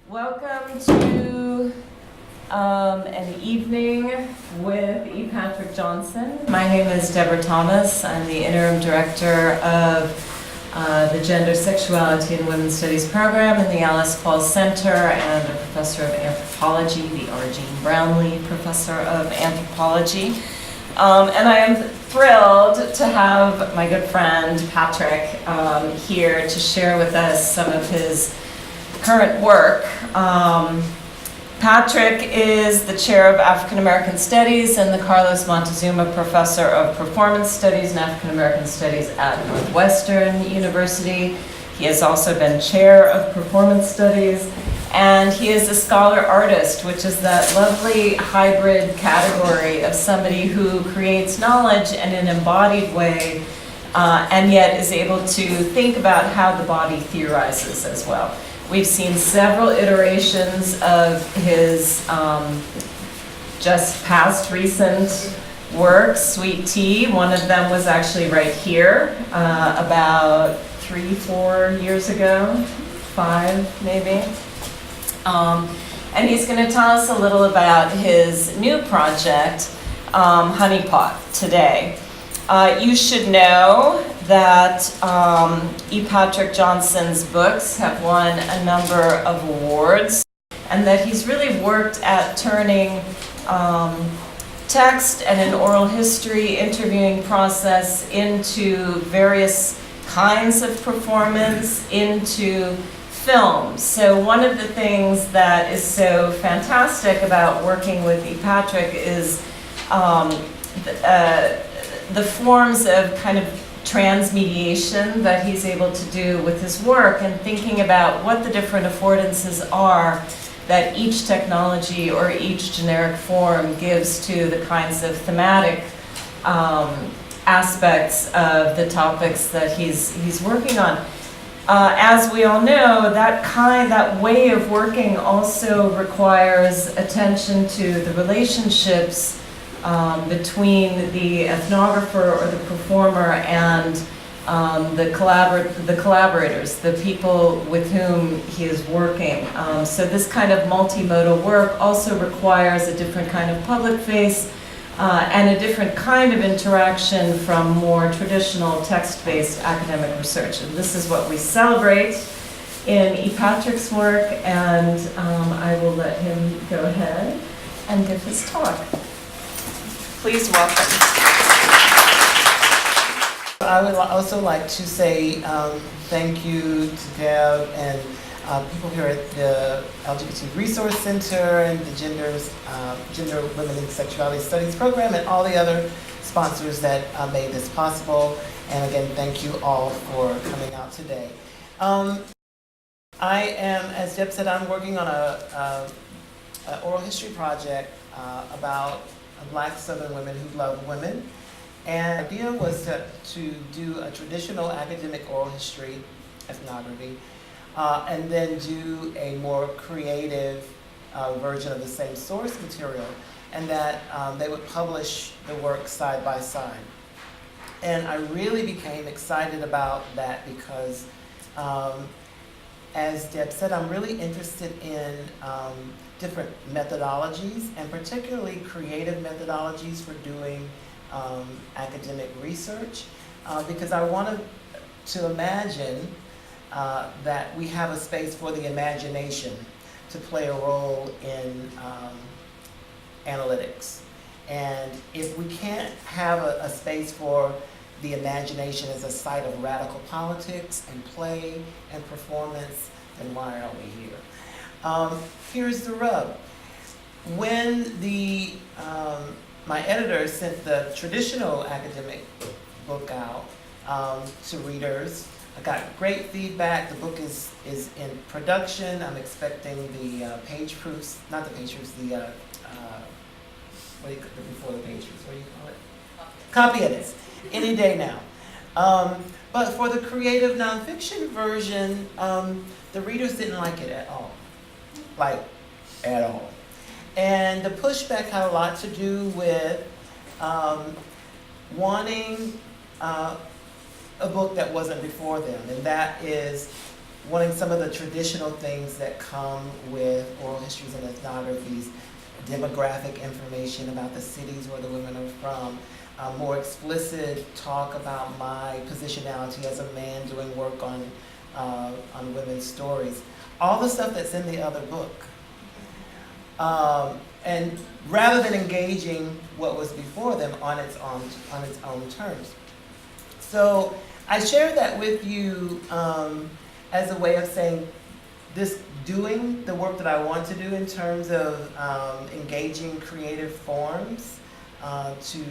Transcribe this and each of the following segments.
Welcome to an evening with E. Patrick Johnson. My name is Deborah Thomas. I'm the interim director of the Gender, Sexuality, and Women's Studies program in the Alice Paul Center and a professor of anthropology, the R. Jean Brownlee Professor of Anthropology. And I am thrilled to have my good friend Patrick here to share with us some of his current work. Patrick is the chair of African American Studies and the Carlos Montezuma Professor of Performance Studies and African American Studies at Northwestern University. He has also been chair of Performance Studies, and he is a scholar artist, which is that lovely hybrid category of somebody who creates knowledge in an embodied way and yet is able to think about how the body theorizes as well. We've seen several iterations of his just past recent work, Sweet Tea. One of them was actually right here about 3-4 years ago, 5 maybe. And he's going to tell us a little about his new project, Honeypot, today. You should know that E. Patrick Johnson's books have won a number of awards, and that he's really worked at turning text and an oral history interviewing process into various kinds of performance, into film. So one of the things that is so fantastic about working with E. Patrick is the forms of kind of transmediation that he's able to do with his work, and thinking about what the different affordances are that each technology or each generic form gives to the kinds of thematic aspects of the topics that he's working on. As we all know, that way of working also requires attention to the relationships between the ethnographer or the performer and the collaborators, the people with whom he is working. So this kind of multimodal work also requires a different kind of public face and a different kind of interaction from more traditional text-based academic research. And this is what we celebrate in E. Patrick's work, and I will let him go ahead and give his talk. Please welcome. I would also like to say thank you to Deb and people here at the LGBT Resource Center and the Gender, Women, and Sexuality Studies program, and all the other sponsors that made this possible. And again, thank you all for coming out today. I am, as Deb said, I'm working on an oral history project about Black Southern women who love women. And the idea was to do a traditional academic oral history, ethnography, and then do a more creative version of the same source material, and that they would publish the work side by side. And I really became excited about that because, as Deb said, I'm really interested in different methodologies, and particularly creative methodologies for doing academic research, because I wanted to imagine that we have a space for the imagination to play a role in analytics. And if we can't have a space for the imagination as a site of radical politics and play and performance, then why are we here? Here's the rub. When my editor sent the traditional academic book out to readers, I got great feedback. The book is in production. I'm expecting the page proofs, not the page proofs, the what do you before the page proofs? What do you call it? Copy edits. Any day now. But for the creative nonfiction version, the readers didn't like it at all. Like, at all. And the pushback had a lot to do with wanting a book that wasn't before them, and that is wanting some of the traditional things that come with oral histories and ethnographies, demographic information about the cities where the women are from, more explicit talk about my positionality as a man doing work on women's stories. All the stuff that's in the other book. And rather than engaging what was before them on its own terms. So I share that with you as a way of saying this, doing the work that I want to do in terms of engaging creative forms to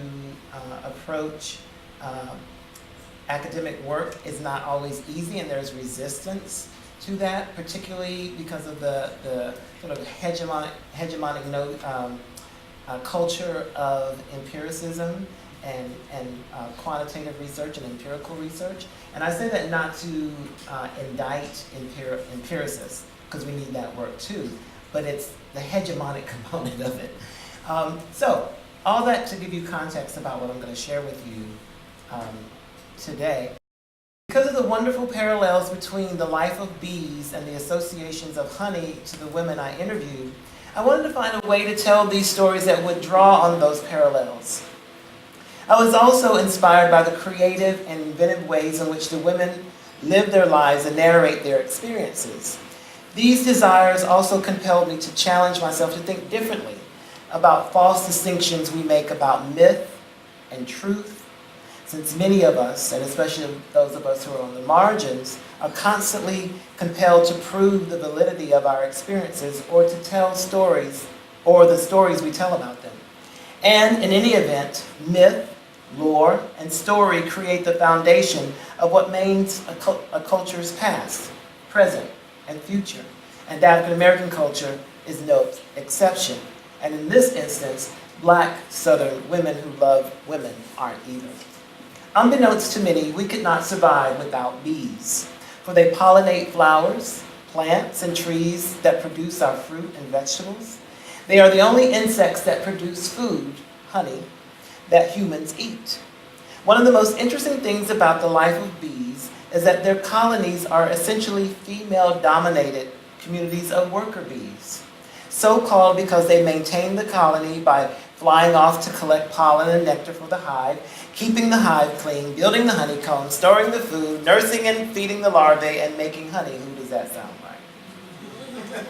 approach academic work is not always easy, and there's resistance to that, particularly because of the sort of hegemonic culture of empiricism and quantitative research and empirical research. And I say that not to indict empiricists, because we need that work too, but it's the hegemonic component of it. So all that to give you context about what I'm going to share with you today. Because of the wonderful parallels between the life of bees and the associations of honey to the women I interviewed, I wanted to find a way to tell these stories that would draw on those parallels. I was also inspired by the creative and inventive ways in which the women live their lives and narrate their experiences. These desires also compelled me to challenge myself to think differently about false distinctions we make about myth and truth, since many of us, and especially those of us who are on the margins, are constantly compelled to prove the validity of our experiences or to tell stories, or the stories we tell about them. And in any event, myth, lore, and story create the foundation of what makes a culture's past, present, and future. And African American culture is no exception. And in this instance, Black Southern women who love women aren't either. Unbeknownst to many, we could not survive without bees, for they pollinate flowers, plants, and trees that produce our fruit and vegetables. They are the only insects that produce food, honey, that humans eat. One of the most interesting things about the life of bees is that their colonies are essentially female-dominated communities of worker bees, so called because they maintain the colony by flying off to collect pollen and nectar for the hive, keeping the hive clean, building the honeycomb, storing the food, nursing and feeding the larvae, and making honey. Who does that sound like?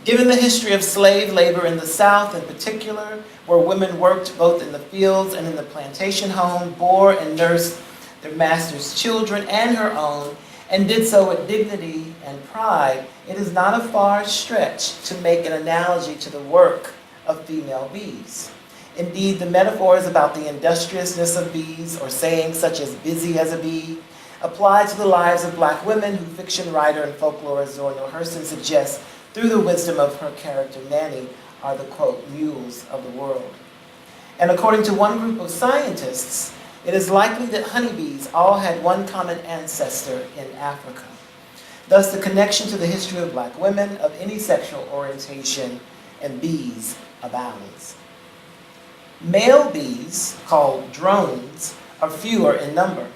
Given the history of slave labor in the South in particular, where women worked both in the fields and in the plantation home, bore and nursed their master's children and her own, and did so with dignity and pride, it is not a far stretch to make an analogy to the work of female bees. Indeed, the metaphors about the industriousness of bees, or sayings such as busy as a bee, apply to the lives of Black women who fiction writer and folklorist Zora Neale Hurston suggests through the wisdom of her character Nanny are the, quote, mules of the world. And according to one group of scientists, it is likely that honeybees all had one common ancestor in Africa. Thus, the connection to the history of Black women of any sexual orientation and bees abounds. Male bees, called drones, are fewer in number.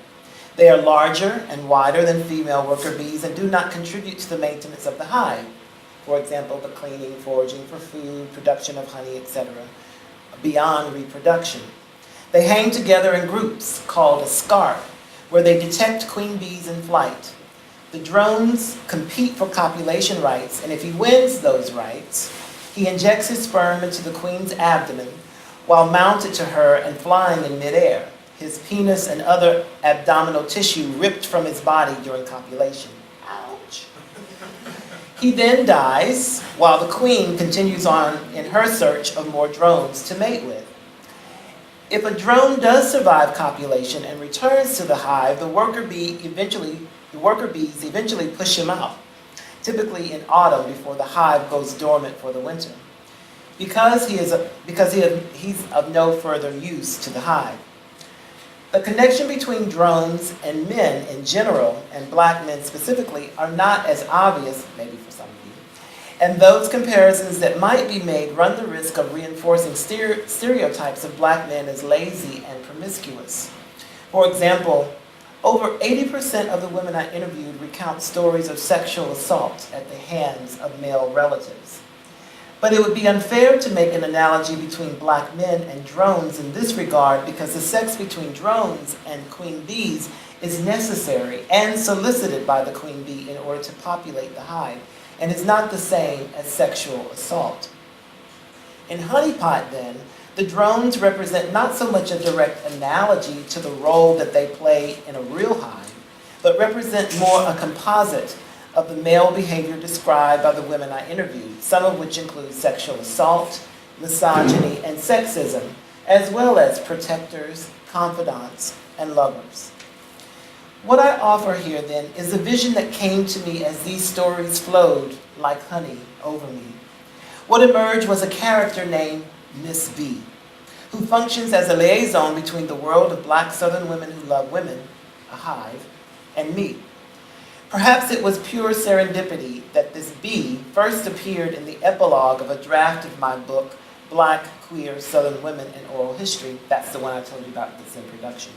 They are larger and wider than female worker bees and do not contribute to the maintenance of the hive. For example, the cleaning, foraging for food, production of honey, etc., beyond reproduction. They hang together in groups called a scarp, where they detect queen bees in flight. The drones compete for copulation rights, and if he wins those rights, he injects his sperm into the queen's abdomen while mounted to her and flying in midair, his penis and other abdominal tissue ripped from his body during copulation. Ouch. He then dies while the queen continues on in her search of more drones to mate with. If a drone does survive copulation and returns to the hive, the worker bees eventually push him out, typically in autumn before the hive goes dormant for the winter, because he's of no further use to the hive. The connection between drones and men in general, and Black men specifically, are not as obvious, maybe for some of you, and those comparisons that might be made run the risk of reinforcing stereotypes of Black men as lazy and promiscuous. For example, Over 80% of the women I interviewed recount stories of sexual assault at the hands of male relatives. But it would be unfair to make an analogy between black men and drones in this regard, because the sex between drones and queen bees is necessary and solicited by the queen bee in order to populate the hive, and is not the same as sexual assault. In Honeypot, then, the drones represent not so much a direct analogy to the role that they play in a real hive, but represent more a composite of the male behavior described by the women I interviewed, some of which include sexual assault, misogyny, and sexism, as well as protectors, confidants, and lovers. What I offer here, then, is a vision that came to me as these stories flowed like honey over me. What emerged was a character named Miss B, who functions as a liaison between the world of black Southern women who love women, a hive, and me. Perhaps it was pure serendipity that this B first appeared in the epilogue of a draft of my book, Black, Queer, Southern Women in Oral History. That's the one I told you about that's in production.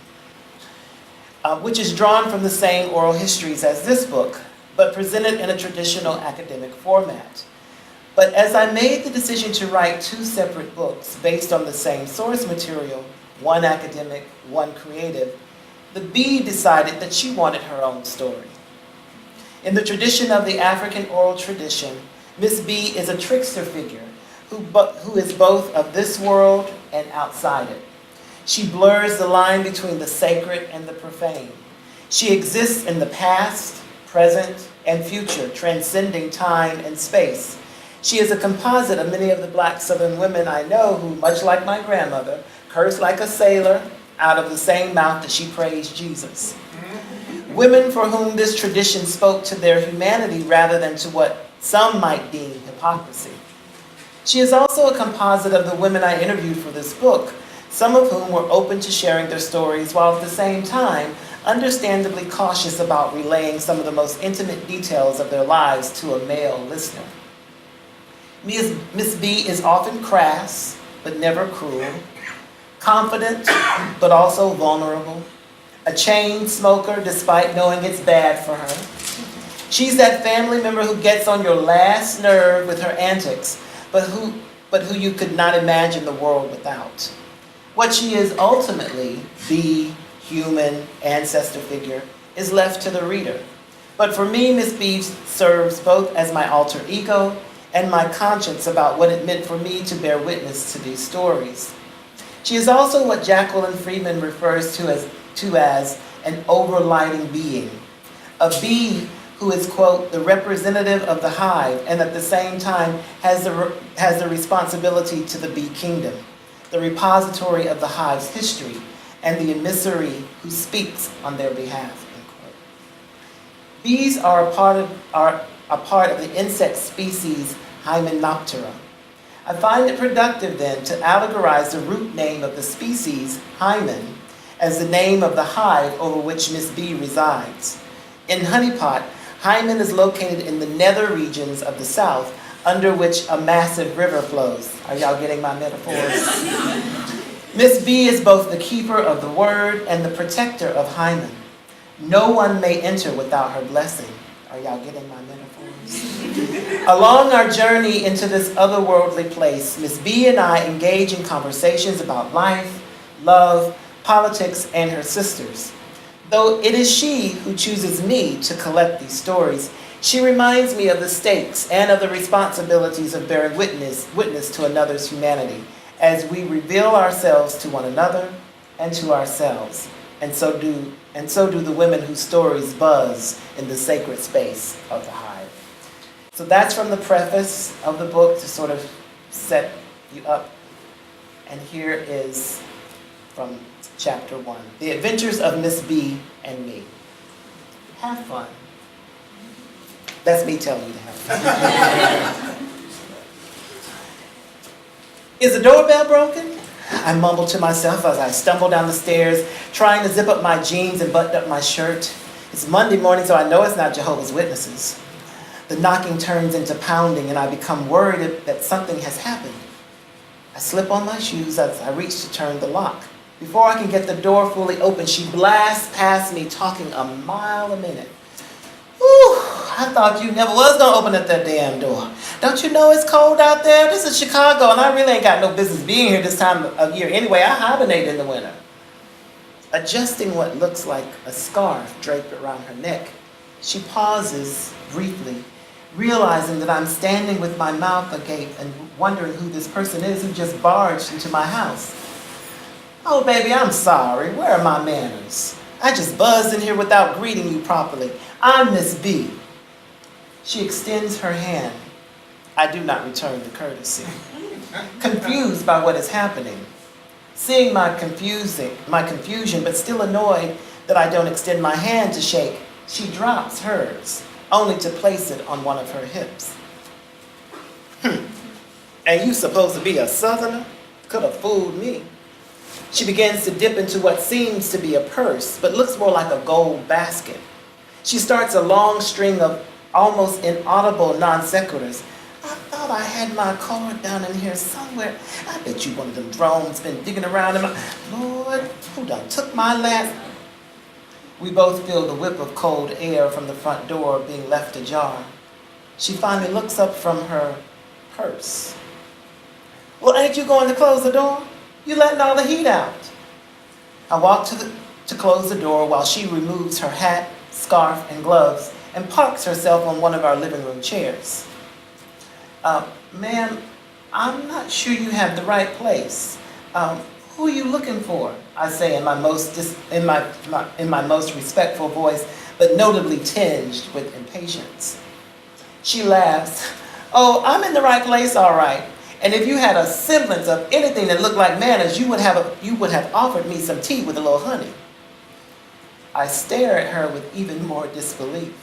Which is drawn from the same oral histories as this book, but presented in a traditional academic format. But as I made the decision to write two separate books based on the same source material, one academic, one creative, the B decided that she wanted her own story. In the tradition of the African oral tradition, Miss B is a trickster figure who is both of this world and outside it. She blurs the line between the sacred and the profane. She exists in the past, present, and future, transcending time and space. She is a composite of many of the black Southern women I know who, much like my grandmother, curse like a sailor out of the same mouth that she praised Jesus. Women for whom this tradition spoke to their humanity rather than to what some might deem hypocrisy. She is also a composite of the women I interviewed for this book, some of whom were open to sharing their stories while at the same time understandably cautious about relaying some of the most intimate details of their lives to a male listener. Miss B is often crass, but never cruel, confident, but also vulnerable, a chain smoker despite knowing it's bad for her. She's that family member who gets on your last nerve with her antics, but who you could not imagine the world without. What she is ultimately, the human ancestor figure, is left to the reader. But for me, Miss B serves both as my alter ego and my conscience about what it meant for me to bear witness to these stories. She is also what Jacqueline Freeman refers to as an overlighting being, a bee who is, quote, the representative of the hive and at the same time has the responsibility to the bee kingdom, the repository of the hive's history, and the emissary who speaks on their behalf, end quote. Bees are a part of the insect species Hymenoptera. I find it productive then to allegorize the root name of the species, hymen, as the name of the hive over which Miss B resides. In Honeypot, hymen is located in the nether regions of the south, under which a massive river flows. Are y'all getting my metaphors? Miss B is both the keeper of the word and the protector of hymen. No one may enter without her blessing. Are y'all getting my metaphors? Along our journey into this otherworldly place, Miss B and I engage in conversations about life, love, politics, and her sisters. Though it is she who chooses me to collect these stories, she reminds me of the stakes and of the responsibilities of bearing witness to another's humanity as we reveal ourselves to one another and to ourselves. And so do the women whose stories buzz in the sacred space of the hive. So that's from the preface of the book to sort of set you up. And here is from chapter 1, The Adventures of Miss B and Me. Have fun. That's me telling you to have fun. Is the doorbell broken? I mumbled to myself as I stumbled down the stairs, trying to zip up my jeans and button up my shirt. It's Monday morning, so I know it's not Jehovah's Witnesses. The knocking turns into pounding, and I become worried that something has happened. I slip on my shoes as I reach to turn the lock, Before I can get the door fully open, she blasts past me, talking a mile a minute. Whew, I thought you never was gonna open up that damn door. Don't you know it's cold out there? This is Chicago, and I really ain't got no business being here this time of year. Anyway, I hibernate in the winter. Adjusting what looks like a scarf draped around her neck, she pauses briefly, realizing that I'm standing with my mouth agape and wondering who this person is who just barged into my house. Oh, baby, I'm sorry. Where are my manners? I just buzzed in here without greeting you properly. I'm Miss B. She extends her hand. I do not return the courtesy. Confused by what is happening. Seeing my confusion, but still annoyed that I don't extend my hand to shake, she drops hers, only to place it on one of her hips. And you supposed to be a Southerner? Could have fooled me. She begins to dip into what seems to be a purse, but looks more like a gold basket. She starts a long string of almost inaudible non sequiturs. I thought I had my card down in here somewhere. I bet you one of them drones been digging around in my... Lord, who done took my last... We both feel the whip of cold air from the front door being left ajar. She finally looks up from her purse. Well, ain't you going to close the door? You letting all the heat out. I walk to close the door while she removes her hat, scarf, and gloves and parks herself on one of our living room chairs. Ma'am, I'm not sure you have the right place. Who are you looking for? I say in my most respectful voice, but notably tinged with impatience. She laughs. Oh, I'm in the right place, all right. And if you had a semblance of anything that looked like manners, you would have offered me some tea with a little honey. I stare at her with even more disbelief.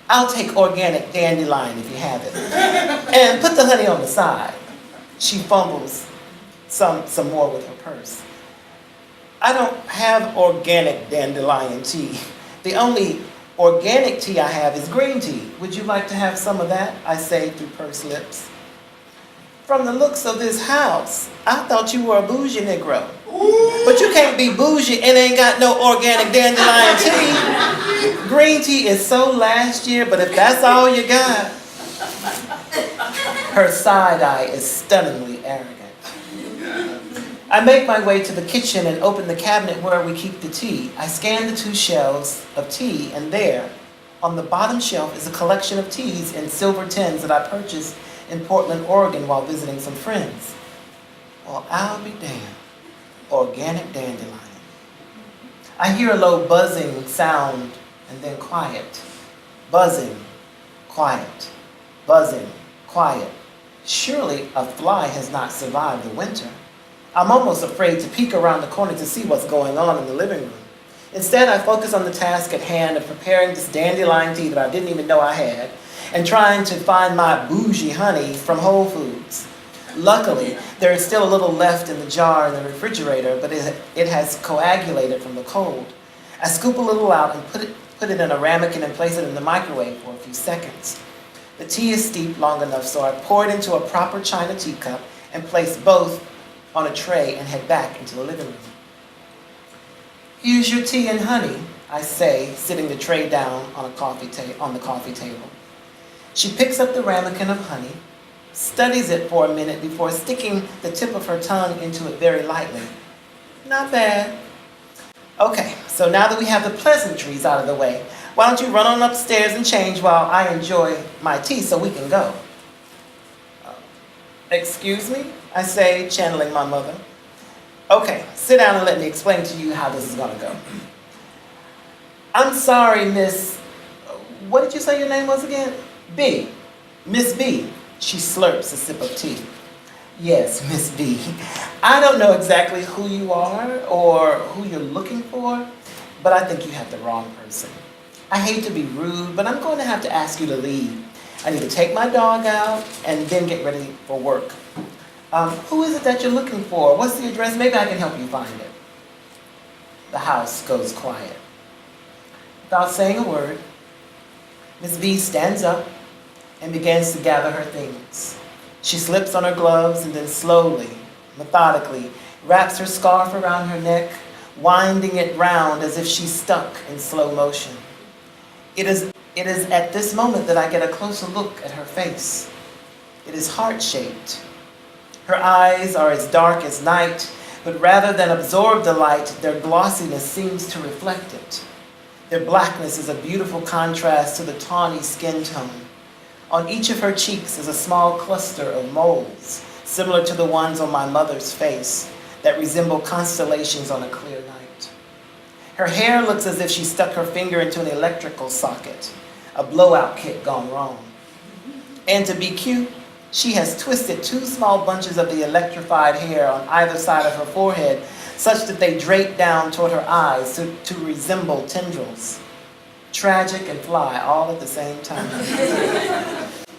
I'll take organic dandelion if you have it. And put the honey on the side. She fumbles some more with her purse. I don't have organic dandelion tea. The only organic tea I have is green tea. Would you like to have some of that? I say through pursed lips. From the looks of this house, I thought you were a bougie Negro. But you can't be bougie and ain't got no organic dandelion tea. Green tea is so last year, but if that's all you got. Her side eye is stunningly arrogant. I make my way to the kitchen and open the cabinet where we keep the tea. I scan the 2 shelves of tea, and there, on the bottom shelf, is a collection of teas in silver tins that I purchased in Portland, Oregon while visiting some friends. Well, I'll be damned. Organic dandelion. I hear a low buzzing sound and then quiet. Buzzing, quiet. Buzzing, quiet. Surely a fly has not survived the winter. I'm almost afraid to peek around the corner to see what's going on in the living room. Instead, I focus on the task at hand of preparing this dandelion tea that I didn't even know I had, and trying to find my bougie honey from Whole Foods. Luckily, there is still a little left in the jar in the refrigerator, but it has coagulated from the cold. I scoop a little out and put it in a ramekin and place it in the microwave for a few seconds. The tea is steeped long enough, so I pour it into a proper china teacup and place both on a tray and head back into the living room. Here's your tea and honey, I say, sitting the tray down on the coffee table. She picks up the ramekin of honey, studies it for a minute before sticking the tip of her tongue into it very lightly. Not bad. Okay, so now that we have the pleasantries out of the way, why don't you run on upstairs and change while I enjoy my tea so we can go? Excuse me? I say, channeling my mother. Okay, sit down and let me explain to you how this is going to go. I'm sorry, Miss... What did you say your name was again? B. Miss B. She slurps a sip of tea. Yes, Miss B. I don't know exactly who you are or who you're looking for, but I think you have the wrong person. I hate to be rude, but I'm going to have to ask you to leave. I need to take my dog out and then get ready for work. Who is it that you're looking for? What's the address? Maybe I can help you find it. The house goes quiet. Without saying a word, Miss B stands up and begins to gather her things. She slips on her gloves and then slowly, methodically, wraps her scarf around her neck, winding it round as if she's stuck in slow motion. It is at this moment that I get a closer look at her face. It is heart-shaped. Her eyes are as dark as night, but rather than absorb the light, their glossiness seems to reflect it. Their blackness is a beautiful contrast to the tawny skin tone. On each of her cheeks is a small cluster of moles, similar to the ones on my mother's face, that resemble constellations on a clear night. Her hair looks as if she stuck her finger into an electrical socket, a blowout kit gone wrong. And to be cute, she has twisted 2 small bunches of the electrified hair on either side of her forehead, such that they drape down toward her eyes to resemble tendrils. Tragic and fly all at the same time.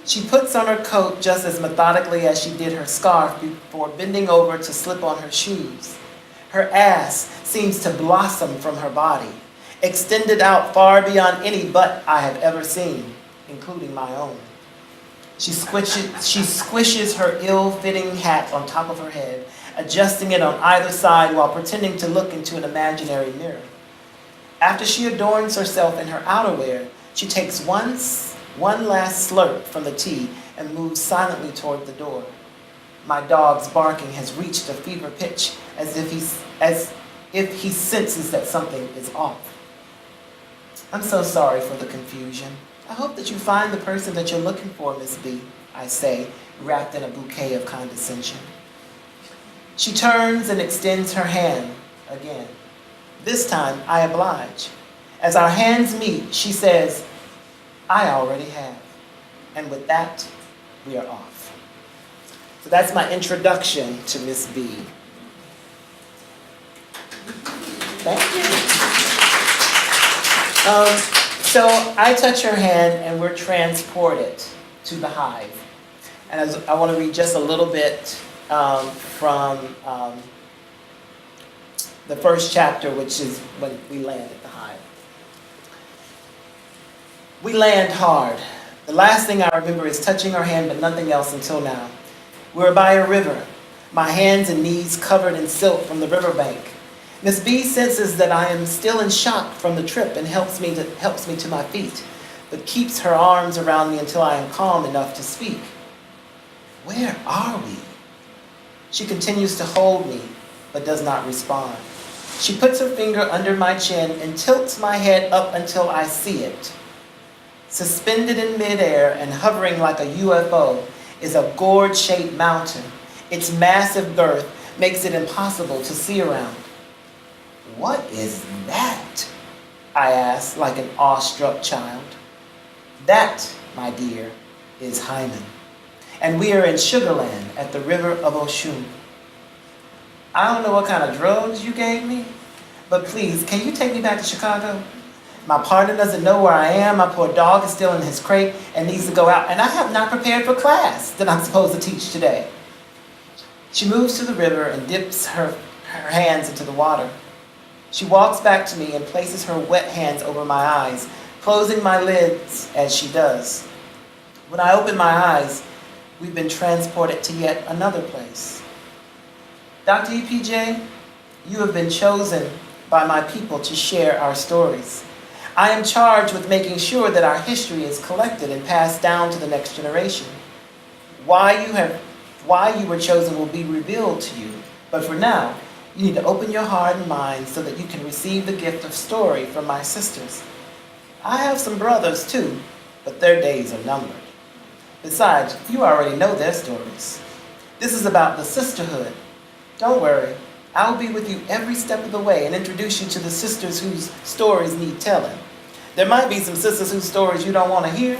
She puts on her coat just as methodically as she did her scarf before bending over to slip on her shoes. Her ass seems to blossom from her body, extended out far beyond any butt I have ever seen, including my own. She squishes her ill-fitting hat on top of her head, adjusting it on either side while pretending to look into an imaginary mirror. After she adorns herself in her outerwear, she takes one last slurp from the tea and moves silently toward the door. My dog's barking has reached a fever pitch, as if he senses that something is off. I'm so sorry for the confusion. I hope that you find the person that you're looking for, Miss B, I say, wrapped in a bouquet of condescension. She turns and extends her hand again. This time, I oblige. As our hands meet, she says, I already have. And with that, we are off. So that's my introduction to Miss B. Thank you. So I touch her hand and we're transported to the hive. And I want to read just a little bit from the first chapter, which is when we land at the hive. We land hard. The last thing I remember is touching her hand, but nothing else until now. We're by a river, my hands and knees covered in silt from the riverbank. Miss B senses that I am still in shock from the trip and helps me to my feet, but keeps her arms around me until I am calm enough to speak. Where are we? She continues to hold me, but does not respond. She puts her finger under my chin and tilts my head up until I see it. Suspended in midair and hovering like a UFO is a gourd-shaped mountain. Its massive girth makes it impossible to see around. What is that? I ask like an awestruck child. That, my dear, is Hyman. And we are in Sugarland at the river of Oshun. I don't know what kind of drugs you gave me, but please, can you take me back to Chicago? My partner doesn't know where I am. My poor dog is still in his crate and needs to go out, and I have not prepared for class that I'm supposed to teach today. She moves to the river and dips her hands into the water. She walks back to me and places her wet hands over my eyes, closing my lids as she does. When I open my eyes, we've been transported to yet another place. Dr. EPJ, you have been chosen by my people to share our stories. I am charged with making sure that our history is collected and passed down to the next generation. Why you were chosen will be revealed to you, but for now, you need to open your heart and mind so that you can receive the gift of story from my sisters. I have some brothers too, but their days are numbered. Besides, you already know their stories. This is about the sisterhood. Don't worry, I'll be with you every step of the way and introduce you to the sisters whose stories need telling. There might be some sisters whose stories you don't want to hear,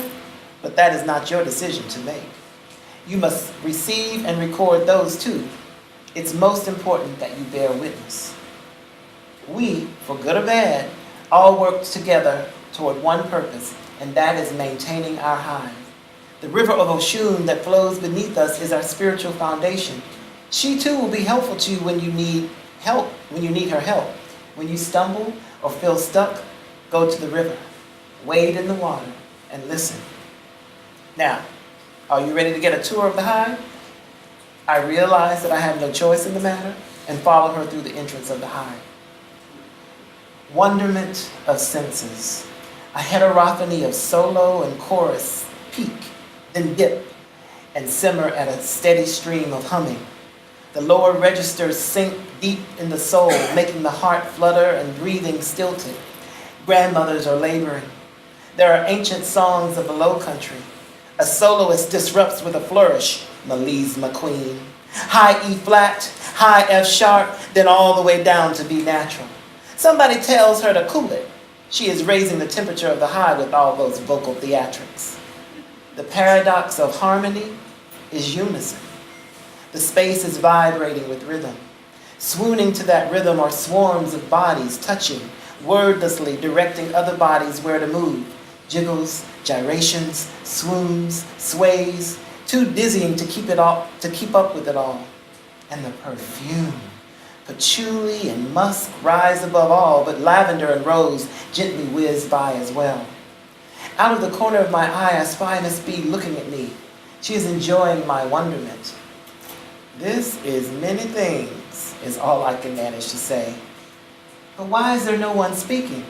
but that is not your decision to make. You must receive and record those too. It's most important that you bear witness. We, for good or bad, all work together toward one purpose, and that is maintaining our hive. The river of Oshun that flows beneath us is our spiritual foundation. She too will be helpful to you when you need help, when you need her help. When you stumble or feel stuck, go to the river, wade in the water, and listen. Now, are you ready to get a tour of the hive? I realize that I have no choice in the matter, and follow her through the entrance of the hive. Wonderment of senses, a heterophony of solo and chorus peak, then dip, and simmer at a steady stream of humming. The lower registers sink deep in the soul, making the heart flutter and breathing stilted. Grandmothers are laboring. There are ancient songs of the Low Country. A soloist disrupts with a flourish, Melise McQueen. High E flat, high F sharp, then all the way down to B natural. Somebody tells her to cool it. She is raising the temperature of the high with all those vocal theatrics. The paradox of harmony is unison. The space is vibrating with rhythm. Swooning to that rhythm are swarms of bodies touching, wordlessly directing other bodies where to move. Jiggles, gyrations, swoons, sways, too dizzying to keep up with it all. And the perfume. Patchouli and musk rise above all, but lavender and rose gently whiz by as well. Out of the corner of my eye, I spy Miss B looking at me. She is enjoying my wonderment. This is many things, is all I can manage to say. But why is there no one speaking?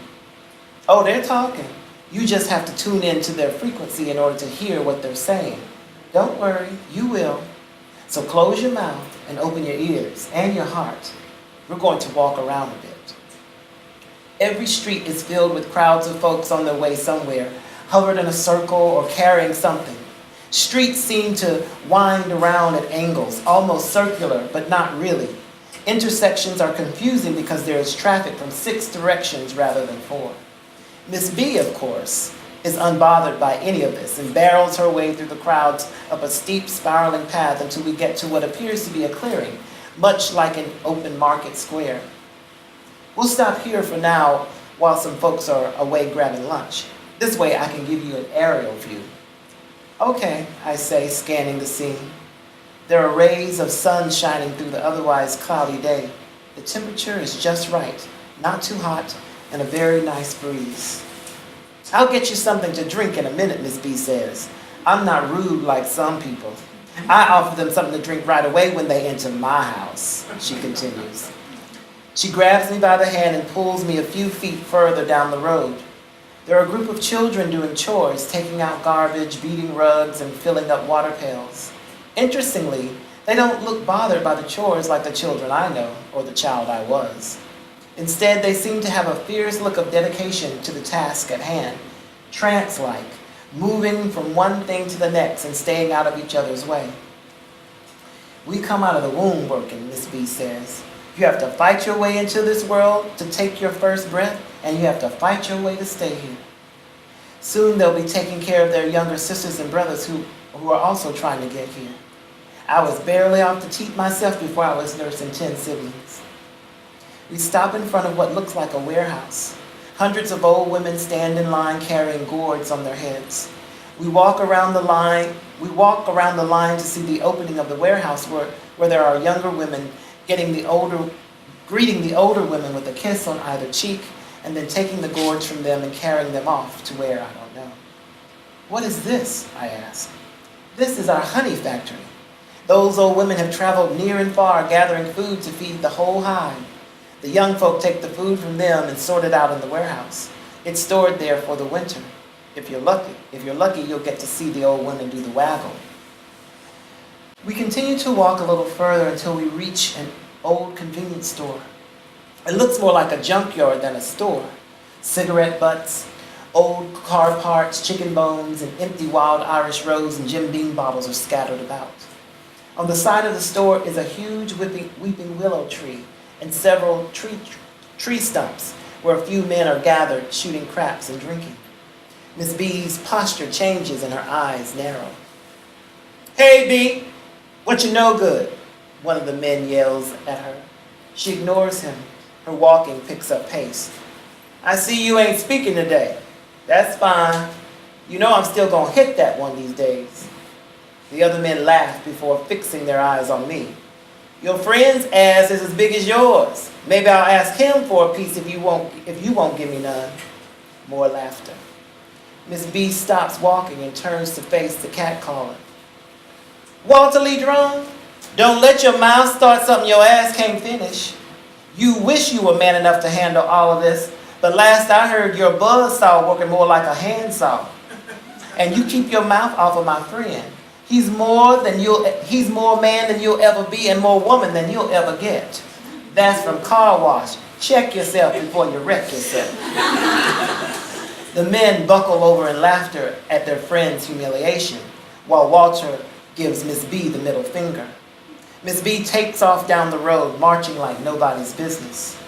Oh, they're talking. You just have to tune in to their frequency in order to hear what they're saying. Don't worry, you will. So close your mouth and open your ears and your heart. We're going to walk around a bit. Every street is filled with crowds of folks on their way somewhere, hovered in a circle or carrying something. Streets seem to wind around at angles, almost circular, but not really. Intersections are confusing because there is traffic from 6 directions rather than 4. Miss B, of course, is unbothered by any of this and barrels her way through the crowds up a steep, spiraling path until we get to what appears to be a clearing, much like an open market square. We'll stop here for now while some folks are away grabbing lunch. This way I can give you an aerial view. Okay, I say, scanning the scene. There are rays of sun shining through the otherwise cloudy day. The temperature is just right, not too hot, and a very nice breeze. I'll get you something to drink in a minute, Miss B says. I'm not rude like some people. I offer them something to drink right away when they enter my house, she continues. She grabs me by the hand and pulls me a few feet further down the road. There are a group of children doing chores, taking out garbage, beating rugs, and filling up water pails. Interestingly, they don't look bothered by the chores like the children I know, or the child I was. Instead, they seem to have a fierce look of dedication to the task at hand, trance-like, moving from one thing to the next and staying out of each other's way. We come out of the womb working, Miss B says. You have to fight your way into this world to take your first breath, and you have to fight your way to stay here. Soon they'll be taking care of their younger sisters and brothers who are also trying to get here. I was barely off the teat myself before I was nursing 10 siblings. We stop in front of what looks like a warehouse. Hundreds of old women stand in line carrying gourds on their heads. We walk around the line to see the opening of the warehouse where there are younger women greeting the older women with a kiss on either cheek, and then taking the gourds from them and carrying them off to where, I don't know. What is this? I ask. This is our honey factory. Those old women have traveled near and far gathering food to feed the whole hive. The young folk take the food from them and sort it out in the warehouse. It's stored there for the winter. If you're lucky, you'll get to see the old women do the waggle. We continue to walk a little further until we reach an old convenience store. It looks more like a junkyard than a store. Cigarette butts, old car parts, chicken bones, and empty wild Irish rose and Jim Beam bottles are scattered about. On the side of the store is a huge weeping willow tree and several tree stumps where a few men are gathered shooting craps and drinking. Miss B's posture changes and her eyes narrow. Hey, B, what you no good? One of the men yells at her. She ignores him. Her walking picks up pace. I see you ain't speaking today. That's fine. You know I'm still gonna hit that one these days. The other men laugh before fixing their eyes on me. Your friend's ass is as big as yours. Maybe I'll ask him for a piece if you won't give me none. More laughter. Miss B stops walking and turns to face the catcaller. Walter Lee Drone? Don't let your mouth start something your ass can't finish. You wish you were man enough to handle all of this, but last I heard your buzzsaw working more like a handsaw. And you keep your mouth off of my friend. He's more man than you'll ever be and more woman than you'll ever get. That's from Car Wash. Check yourself before you wreck yourself. The men buckle over in laughter at their friend's humiliation, while Walter gives Miss B the middle finger. Miss B takes off down the road, marching like nobody's business.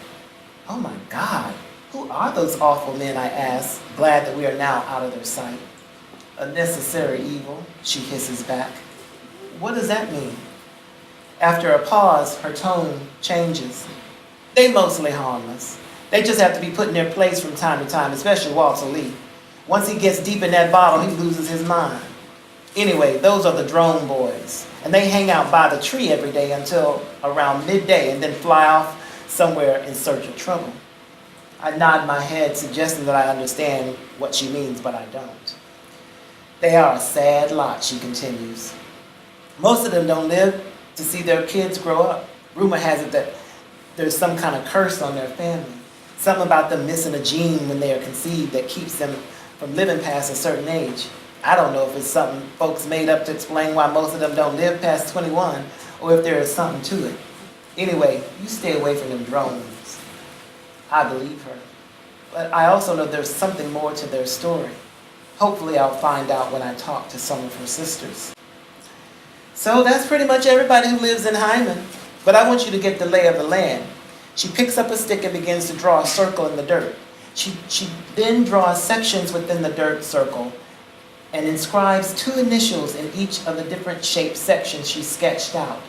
Oh my God, who are those awful men, I ask, glad that we are now out of their sight. A necessary evil, she hisses back. What does that mean? After a pause, her tone changes. They mostly harmless. They just have to be put in their place from time to time, especially Walter Lee. Once he gets deep in that bottle, he loses his mind. Anyway, those are the drone boys, and they hang out by the tree every day until around midday and then fly off somewhere in search of trouble. I nod my head, suggesting that I understand what she means, but I don't. They are a sad lot, she continues. Most of them don't live to see their kids grow up. Rumor has it that there's some kind of curse on their family. Something about them missing a gene when they are conceived that keeps them from living past a certain age. I don't know if it's something folks made up to explain why most of them don't live past 21, or if there is something to it. Anyway, you stay away from them drones. I believe her. But I also know there's something more to their story. Hopefully I'll find out when I talk to some of her sisters. So that's pretty much everybody who lives in Hyman. But I want you to get the lay of the land. She picks up a stick and begins to draw a circle in the dirt. She then draws sections within the dirt circle and inscribes 2 initials in each of the different shaped sections she sketched out.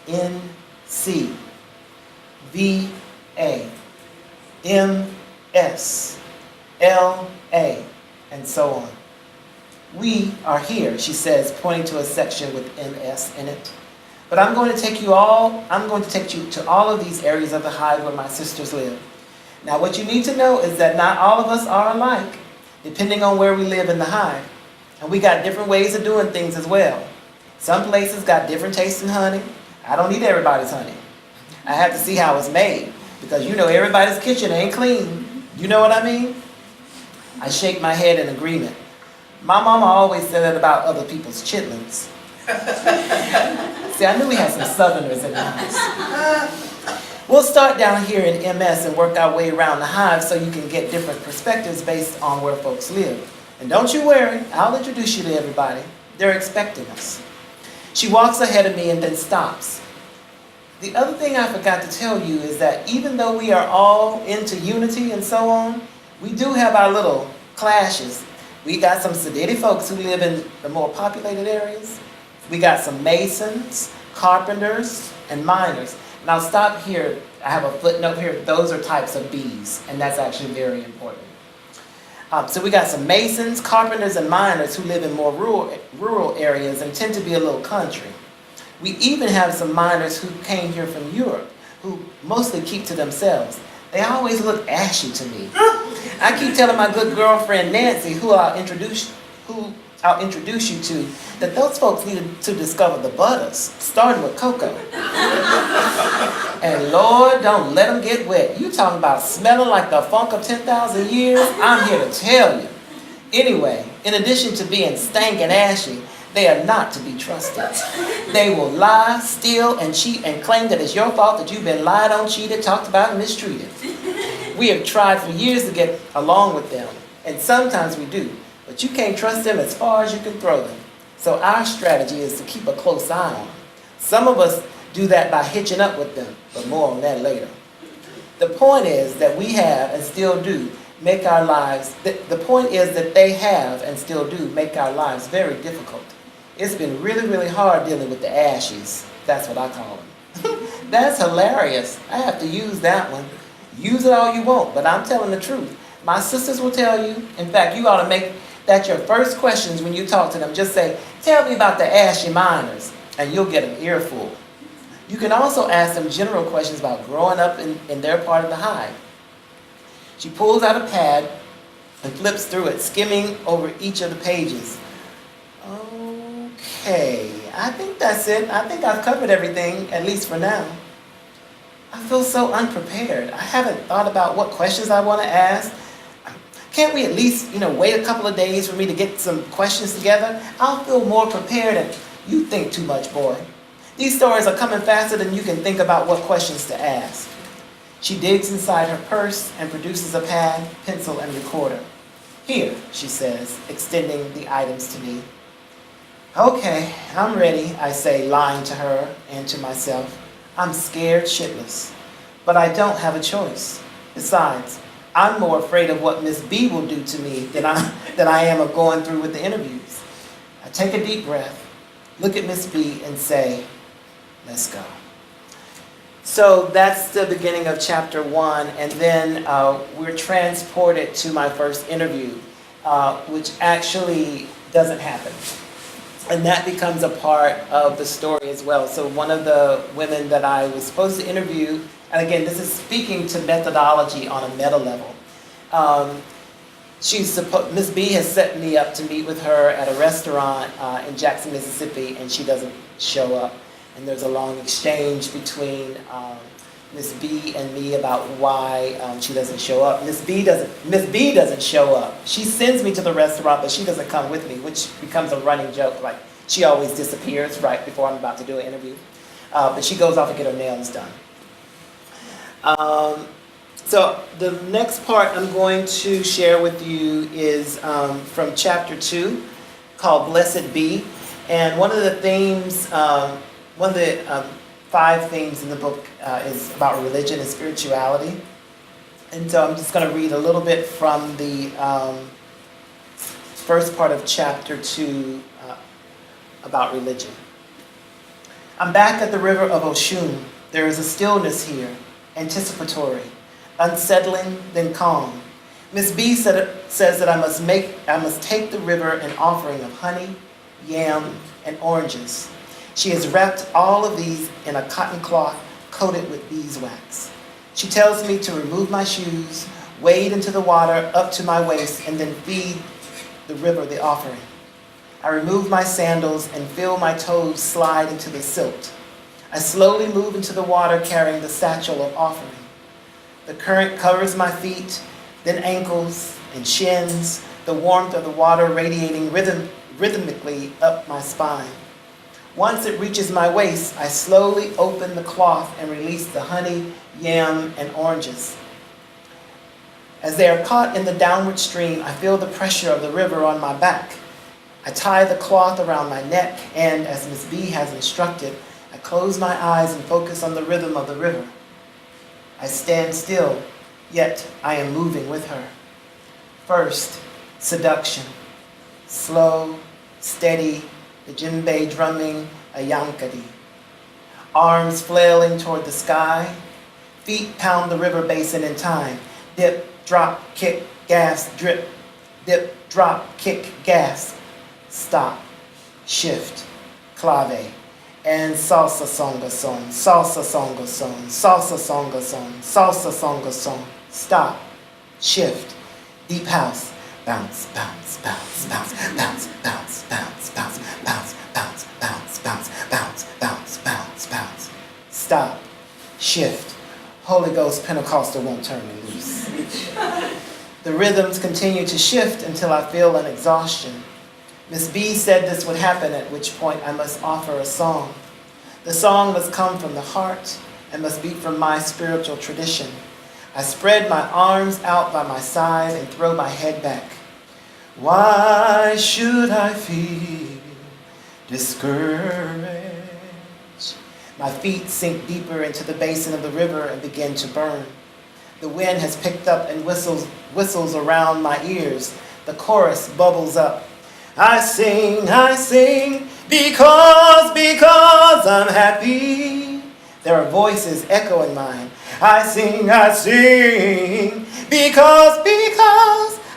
N.C. V.A. M.S. L.A. and so on. We are here, she says, pointing to a section with MS in it. But I'm going to take you to all of these areas of the hive where my sisters live. Now what you need to know is that not all of us are alike, depending on where we live in the hive. And we got different ways of doing things as well. Some places got different tastes in honey. I don't eat everybody's honey. I have to see how it's made, because you know everybody's kitchen ain't clean. You know what I mean? I shake my head in agreement. My mama always said that about other people's chitlins. See, I knew we had some Southerners in the house. We'll start down here in MS and work our way around the hive so you can get different perspectives based on where folks live. And don't you worry, I'll introduce you to everybody. They're expecting us. She walks ahead of me and then stops. The other thing I forgot to tell you is that even though we are all into unity and so on, we do have our little clashes. We got some sedated folks who live in the more populated areas. We got some masons, carpenters, and miners. And I'll stop here. I have a footnote here. Those are types of bees, and that's actually very important. So we got some masons, carpenters, and miners who live in more rural areas and tend to be a little country. We even have some miners who came here from Europe, who mostly keep to themselves. They always look ashy to me. I keep telling my good girlfriend Nancy, who I'll introduce you to, that those folks needed to discover the butters, starting with cocoa. And Lord, don't let them get wet. You talking about smelling like the funk of 10,000 years? I'm here to tell you. Anyway, in addition to being stank and ashy, they are not to be trusted. They will lie, steal, and cheat and claim that it's your fault that you've been lied on, cheated, talked about, and mistreated. We have tried for years to get along with them, and sometimes we do, but you can't trust them as far as you can throw them. So our strategy is to keep a close eye on them. Some of us do that by hitching up with them, but more on that later. The point is that we have and still do make our lives, the point is that they have and still do make our lives very difficult. It's been really, really hard dealing with the ashes. That's what I call them. That's hilarious. I have to use that one. Use it all you want, but I'm telling the truth. My sisters will tell you. In fact, you ought to make that your first questions when you talk to them. Just say, tell me about the ashy miners, and you'll get an earful. You can also ask them general questions about growing up in their part of the hive. She pulls out a pad and flips through it, skimming over each of the pages. Okay, I think that's it. I think I've covered everything, at least for now. I feel so unprepared. I haven't thought about what questions I want to ask. Can't we at least, wait a couple of days for me to get some questions together? I'll feel more prepared, and you think too much, boy. These stories are coming faster than you can think about what questions to ask. She digs inside her purse and produces a pad, pencil, and recorder. Here, she says, extending the items to me. Okay, I'm ready, I say, lying to her and to myself. I'm scared shitless, but I don't have a choice. Besides, I'm more afraid of what Miss B will do to me than I am of going through with the interviews. I take a deep breath, look at Miss B, and say, let's go. So that's the beginning of chapter 1, and then we're transported to my first interview, which actually doesn't happen. And that becomes a part of the story as well. So one of the women that I was supposed to interview, and again, this is speaking to methodology on a meta level. Miss B has set me up to meet with her at a restaurant in Jackson, Mississippi, and she doesn't show up. And there's a long exchange between Miss B and me about why she doesn't show up. Miss B doesn't show up. She sends me to the restaurant, but she doesn't come with me, which becomes a running joke. Like, she always disappears right before I'm about to do an interview. But she goes off and get her nails done. So the next part I'm going to share with you is from chapter 2, called Blessed Be. And one of the themes, one of the 5 themes in the book is about religion and spirituality. And so I'm just going to read a little bit from the first part of chapter 2 about religion. I'm back at the river of Oshun. There is a stillness here, anticipatory, unsettling, then calm. Miss B says that I must take the river an offering of honey, yam, and oranges. She has wrapped all of these in a cotton cloth coated with beeswax. She tells me to remove my shoes, wade into the water up to my waist, and then feed the river the offering. I remove my sandals and feel my toes slide into the silt. I slowly move into the water carrying the satchel of offering. The current covers my feet, then ankles and shins, the warmth of the water radiating rhythmically up my spine. Once it reaches my waist, I slowly open the cloth and release the honey, yam, and oranges. As they are caught in the downward stream, I feel the pressure of the river on my back. I tie the cloth around my neck, and as Miss B has instructed, I close my eyes and focus on the rhythm of the river. I stand still, yet I am moving with her. First, seduction. Slow, steady, the djembe drumming a yankadi. Arms flailing toward the sky. Feet pound the river basin in time. Dip, drop, kick, gas, drip. Dip, drop, kick, gas. Stop, shift, clave. And salsa songa song, salsa songa song, salsa songa song, salsa songa song. Stop, shift, deep house. Bounce, bounce, bounce, bounce, bounce, bounce, bounce, bounce, bounce, bounce, bounce, bounce, bounce, bounce, bounce, bounce. Stop, shift. Holy Ghost Pentecostal won't turn me loose. The rhythms continue to shift until I feel an exhaustion. Miss B said this would happen, at which point I must offer a song. The song must come from the heart and must be from my spiritual tradition. I spread my arms out by my side and throw my head back. Why should I feel discouraged? My feet sink deeper into the basin of the river and begin to burn. The wind has picked up and whistles around my ears. The chorus bubbles up. I sing, because I'm happy. There are voices echoing mine. I sing, because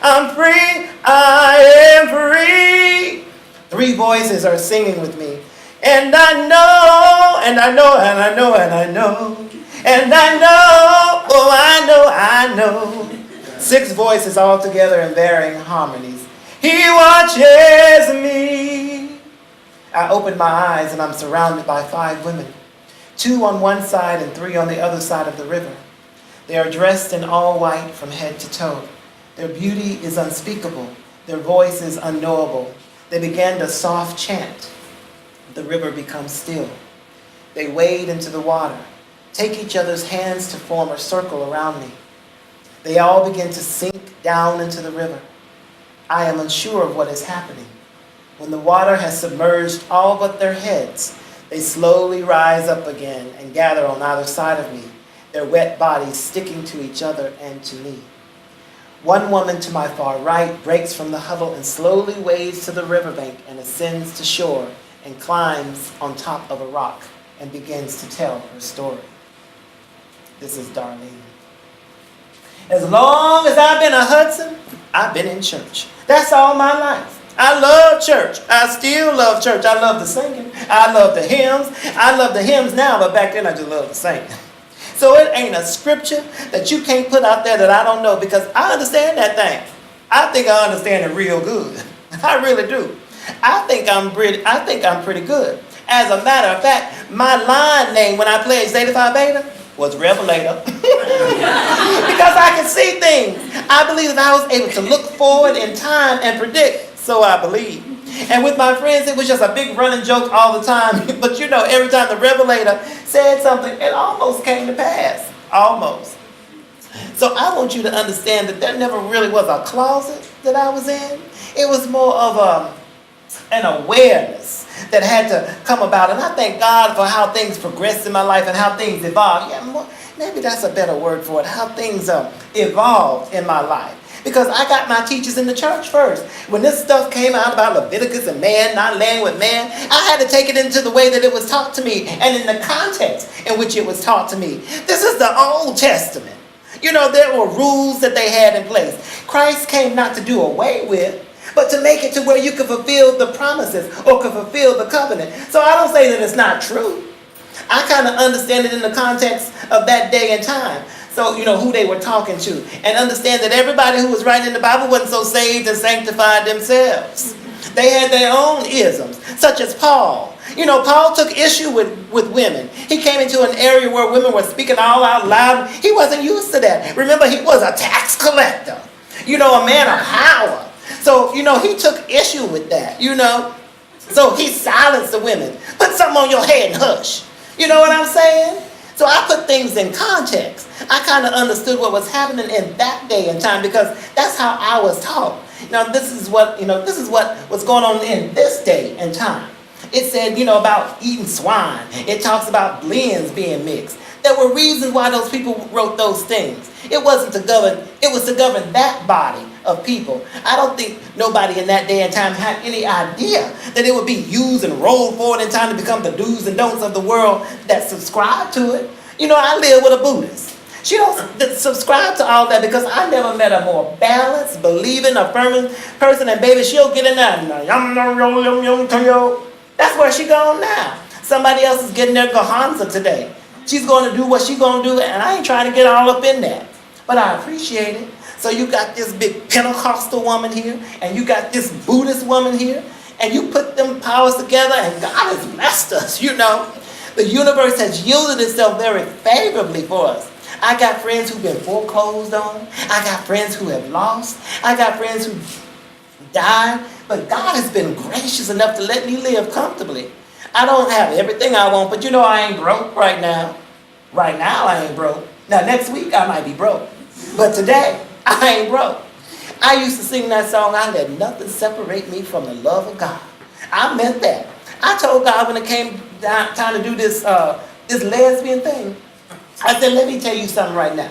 I'm free, I am free. 3 voices are singing with me. And I know, and I know, and I know, and I know. And I know, oh I know. 6 voices all together in varying harmonies. He watches me. I open my eyes and I'm surrounded by 5 women, 2 on one side and 3 on the other side of the river. They are dressed in all white from head to toe. Their beauty is unspeakable. Their voice is unknowable. They began to soft chant. The river becomes still. They wade into the water, take each other's hands to form a circle around me. They all begin to sink down into the river. I am unsure of what is happening. When the water has submerged all but their heads, they slowly rise up again and gather on either side of me, their wet bodies sticking to each other and to me. One woman to my far right breaks from the huddle and slowly wades to the riverbank and ascends to shore and climbs on top of a rock and begins to tell her story. This is Darlene. As long as I've been a Hudson, I've been in church. That's all my life. I love church. I still love church. I love the singing. I love the hymns. I love the hymns now, but back then I just loved the singing. So it ain't a scripture that you can't put out there that I don't know, because I understand that thing. I think I understand it real good. I really do. I think I'm pretty good. As a matter of fact, my line name when I played Zeta Phi Beta was Revelator. Because I can see things. I believe that I was able to look forward in time and predict, so I believe. And with my friends, it was just a big running joke all the time. But you know, every time the Revelator said something, it almost came to pass. Almost. So I want you to understand that there never really was a closet that I was in. It was more of an awareness that had to come about. And I thank God for how things progressed in my life and how things evolved. Yeah, maybe that's a better word for it. How things evolved in my life. Because I got my teachers in the church first. When this stuff came out about Leviticus and man not laying with man, I had to take it into the way that it was taught to me and in the context in which it was taught to me. This is the Old Testament. You know, there were rules that they had in place. Christ came not to do away with, but to make it to where you could fulfill the promises or could fulfill the covenant. So I don't say that it's not true. I kind of understand it in the context of that day and time. So, you know, who they were talking to. And understand that everybody who was writing the Bible wasn't so saved and sanctified themselves. They had their own isms, such as Paul. You know, Paul took issue with women. He came into an area where women were speaking all out loud. He wasn't used to that. Remember, he was a tax collector. You know, a man of power. So, you know, he took issue with that, you know. So he silenced the women. Put something on your head and hush. You know what I'm saying? So I put things in context. I kind of understood what was happening in that day and time because that's how I was taught. Now this is what was going on in this day and time. It said, you know, about eating swine. It talks about blends being mixed. There were reasons why those people wrote those things. It wasn't to govern, it was to govern that body of people. I don't think nobody in that day and time had any idea that it would be used and rolled forward in time to become the do's and don'ts of the world that subscribe to it. You know, I live with a Buddhist. She don't subscribe to all that because I never met a more balanced, believing, affirming person, and baby, she'll get in there. That's where she gone now. Somebody else is getting their Gahansa today. She's going to do what she's going to do, and I ain't trying to get all up in that. But I appreciate it. So you got this big Pentecostal woman here, and you got this Buddhist woman here, and you put them powers together, and God has blessed us, you know. The universe has yielded itself very favorably for us. I got friends who've been foreclosed on. I got friends who have lost. I got friends who died. But God has been gracious enough to let me live comfortably. I don't have everything I want, but you know I ain't broke right now. Right now I ain't broke. Now next week I might be broke. But today I ain't broke. I used to sing that song, I let nothing separate me from the love of God. I meant that. I told God when it came time to do this lesbian thing, I said, let me tell you something right now.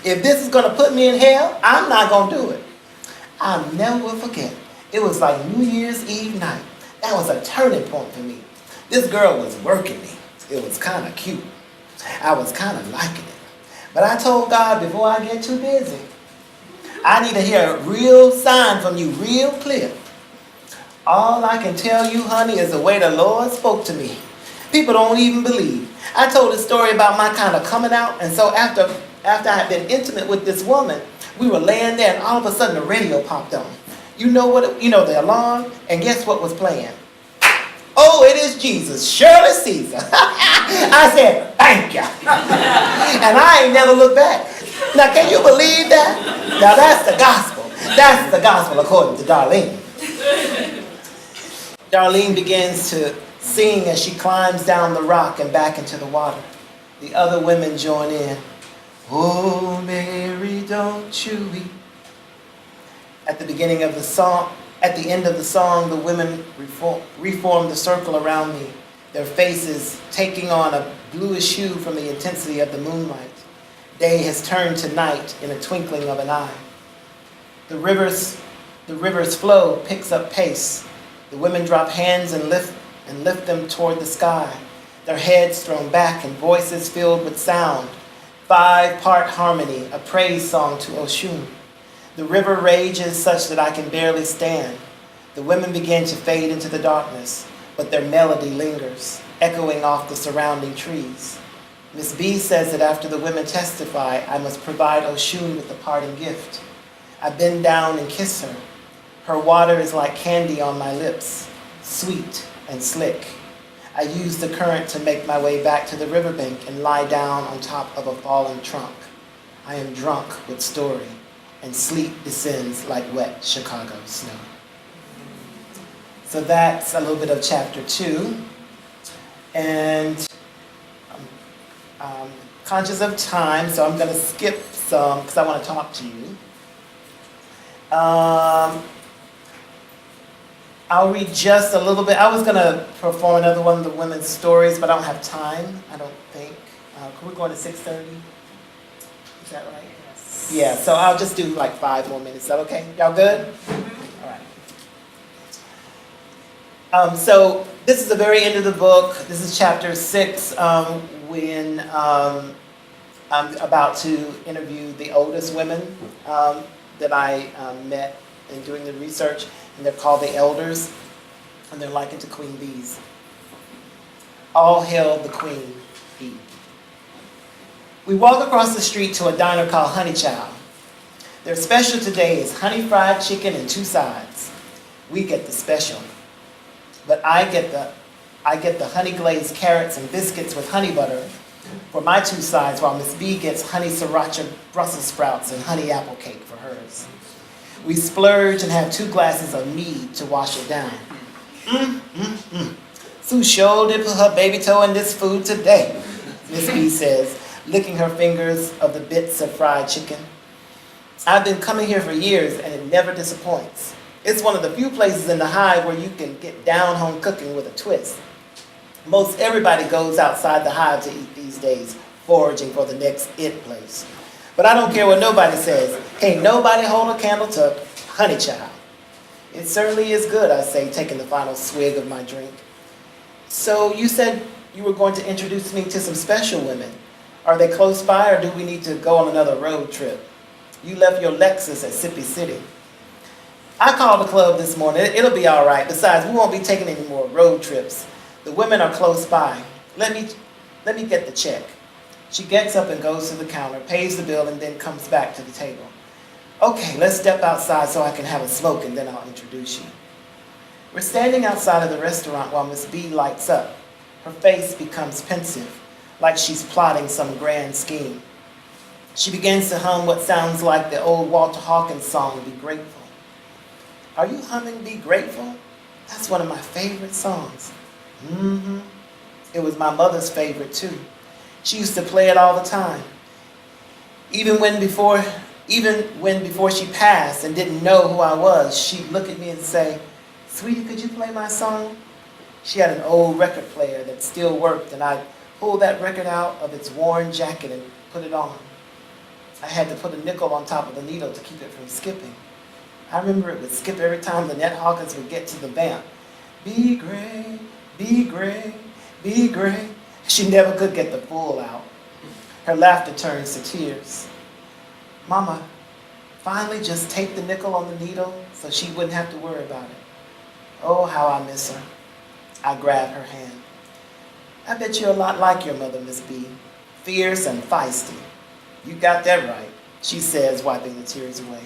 If this is going to put me in hell, I'm not going to do it. I'll never forget. It was like New Year's Eve night. That was a turning point for me. This girl was working me. It was kind of cute. I was kind of liking it. But I told God before I get too busy, I need to hear a real sign from you real clear. All I can tell you, honey, is the way the Lord spoke to me. People don't even believe. I told a story about my kind of coming out, and so after I had been intimate with this woman, we were laying there, and all of a sudden the radio popped on. You know what? The alarm, and guess what was playing? "Oh, it is Jesus, surely Caesar." I said, "Thank you." And I ain't never looked back. Now, can you believe that? Now, that's the gospel. That's the gospel according to Darlene. Darlene begins to sing as she climbs down the rock and back into the water. The other women join in. "Oh, Mary, don't you weep." At the beginning of the song, at the end of the song, the women reform the circle around me, their faces taking on a bluish hue from the intensity of the moonlight. Day has turned to night in a twinkling of an eye. The river's flow picks up pace. The women drop hands and lift them toward the sky, their heads thrown back and voices filled with sound. 5-part harmony, a praise song to Oshun. The river rages such that I can barely stand. The women begin to fade into the darkness, but their melody lingers, echoing off the surrounding trees. Miss B says that after the women testify, I must provide Oshun with the parting gift. I bend down and kiss her. Her water is like candy on my lips, sweet and slick. I use the current to make my way back to the riverbank and lie down on top of a fallen trunk. I am drunk with story, and sleep descends like wet Chicago snow. So that's a little bit of chapter 2. And I'm conscious of time, so I'm going to skip some because I want to talk to you. I'll read just a little bit. I was going to perform another one of the women's stories, but I don't have time, I don't think. We're going to 6:30. Is that right? Yes. Yeah, so I'll just do like 5 more minutes. Is that okay? Y'all good? All right. So this is the very end of the book. This is chapter 6, when I'm about to interview the oldest women that I met in doing the research, and they're called the elders, and they're likened to queen bees. All hail the queen bee. We walk across the street to a diner called Honey Child. Their special today is honey fried chicken and 2 sides. We get the special, but I get the honey glazed carrots and biscuits with honey butter for my 2 sides, while Miss B gets honey sriracha Brussels sprouts and honey apple cake for hers. We splurge and have 2 glasses of mead to wash it down. Sue sure did put her baby toe in this food today, Miss B says, licking her fingers of the bits of fried chicken. I've been coming here for years and it never disappoints. It's one of the few places in the hive where you can get down home cooking with a twist. Most everybody goes outside the hive to eat these days, foraging for the next it place. But I don't care what nobody says. Can't nobody hold a candle to Honey Child. It certainly is good, I say, taking the final swig of my drink. So you said you were going to introduce me to some special women. Are they close by, or do we need to go on another road trip? You left your Lexus at Sippy City. I called the club this morning. It'll be all right. Besides, we won't be taking any more road trips. The women are close by. Let me get the check. She gets up and goes to the counter, pays the bill, and then comes back to the table. Okay, let's step outside so I can have a smoke, and then I'll introduce you. We're standing outside of the restaurant while Miss B lights up. Her face becomes pensive, like she's plotting some grand scheme. She begins to hum what sounds like the old Walter Hawkins song, Be Grateful. Are you humming Be Grateful? That's one of my favorite songs. It was my mother's favorite too. She used to play it all the time. Even when before she passed and didn't know who I was, she'd look at me and say, "Sweetie, could you play my song?" She had an old record player that still worked, and I'd pull that record out of its worn jacket and put it on. I had to put a nickel on top of the needle to keep it from skipping. I remember it would skip every time Lynette Hawkins would get to the vamp. Be great, be great, be great. She never could get the full out. Her laughter turns to tears. Mama, finally just take the nickel on the needle so she wouldn't have to worry about it. Oh, how I miss her. I grab her hand. I bet you're a lot like your mother, Miss B. Fierce and feisty. You got that right, she says, wiping the tears away.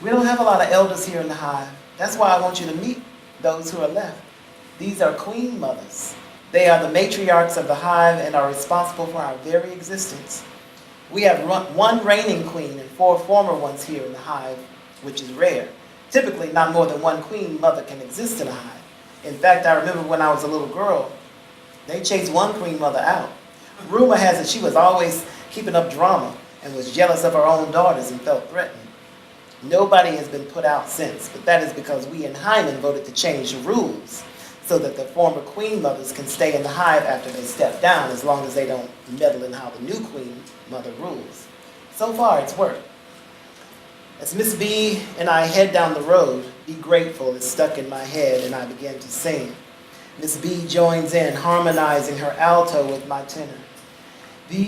We don't have a lot of elders here in the hive. That's why I want you to meet those who are left. These are queen mothers. They are the matriarchs of the hive and are responsible for our very existence. We have one reigning queen and 4 former ones here in the hive, which is rare. Typically, not more than 1 queen mother can exist in a hive. In fact, I remember when I was a little girl, they chased 1 queen mother out. Rumor has it she was always keeping up drama and was jealous of her own daughters and felt threatened. Nobody has been put out since, but that is because we in Hyman voted to change the rules so that the former queen mothers can stay in the hive after they step down, as long as they don't meddle in how the new queen mother rules. So far, it's worked. As Miss B and I head down the road, Be Grateful is stuck in my head and I begin to sing. Miss B joins in, harmonizing her alto with my tenor. Be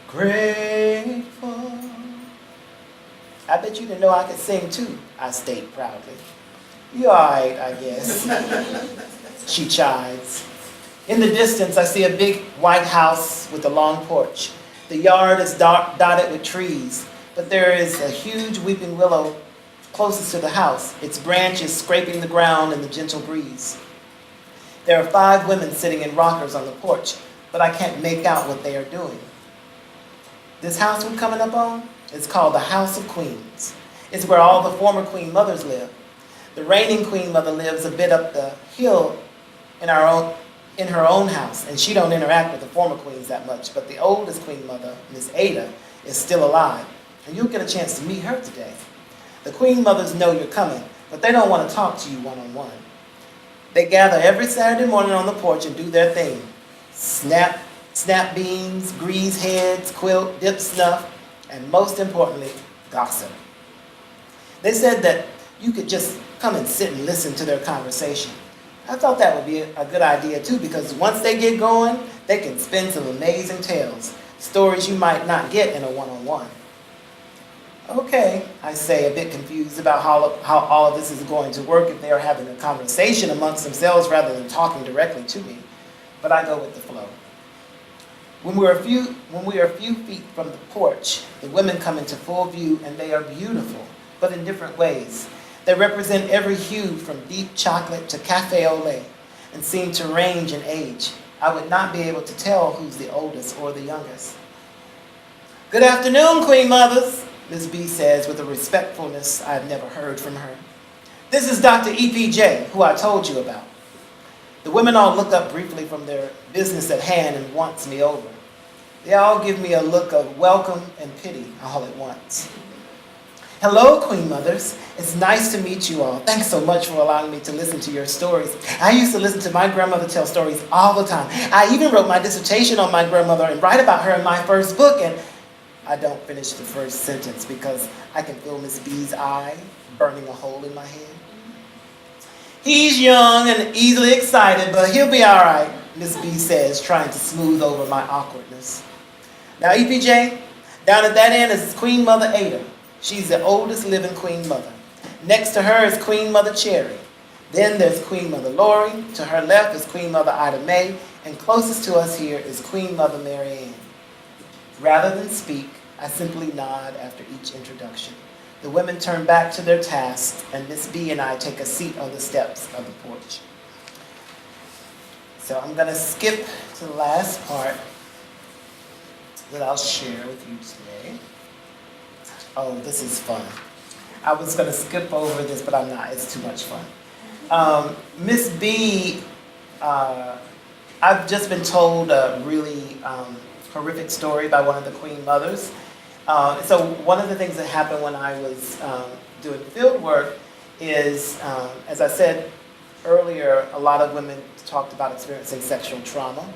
grateful. I bet you didn't know I could sing too, I state proudly. You're all right, I guess. She chides. In the distance, I see a big white house with a long porch. The yard is dotted with trees, but there is a huge weeping willow closest to the house, its branches scraping the ground in the gentle breeze. There are 5 women sitting in rockers on the porch, but I can't make out what they are doing. This house we're coming up on is called the House of Queens. It's where all the former queen mothers live. The reigning queen mother lives a bit up the hill in her own house, and she don't interact with the former queens that much, but the oldest queen mother, Miss Ada, is still alive, and you'll get a chance to meet her today. The queen mothers know you're coming, but they don't want to talk to you one-on-one. They gather every Saturday morning on the porch and do their thing. Snap beans, grease heads, quilt, dip snuff, and most importantly, gossip. They said that you could just come and sit and listen to their conversation. I thought that would be a good idea too, because once they get going, they can spin some amazing tales, stories you might not get in a one-on-one. Okay, I say, a bit confused about how all of this is going to work if they are having a conversation amongst themselves rather than talking directly to me, but I go with the flow. When we are a few feet from the porch, the women come into full view, and they are beautiful, but in different ways. They represent every hue from deep chocolate to cafe au lait and seem to range in age. I would not be able to tell who's the oldest or the youngest. Good afternoon, Queen Mothers, Ms. B says with a respectfulness I've never heard from her. This is Dr. EPJ, who I told you about. The women all look up briefly from their business at hand and once me over. They all give me a look of welcome and pity all at once. Hello, Queen Mothers. It's nice to meet you all. Thanks so much for allowing me to listen to your stories. I used to listen to my grandmother tell stories all the time. I even wrote my dissertation on my grandmother and write about her in my first book, and I don't finish the first sentence because I can feel Miss B's eye burning a hole in my head. He's young and easily excited, but he'll be all right, Miss B says, trying to smooth over my awkwardness. Now, EPJ, down at that end is Queen Mother Ada. She's the oldest living Queen Mother. Next to her is Queen Mother Cherry. Then there's Queen Mother Lori. To her left is Queen Mother Ida Mae. And closest to us here is Queen Mother Mary Ann. Rather than speak, I simply nod after each introduction. The women turn back to their tasks, and Miss B and I take a seat on the steps of the porch. So I'm going to skip to the last part that I'll share with you today. Oh, this is fun. I was going to skip over this, but I'm not. It's too much fun. Miss B, I've just been told a really horrific story by one of the Queen Mothers. So one of the things that happened when I was doing field work is, as I said earlier, a lot of women talked about experiencing sexual trauma.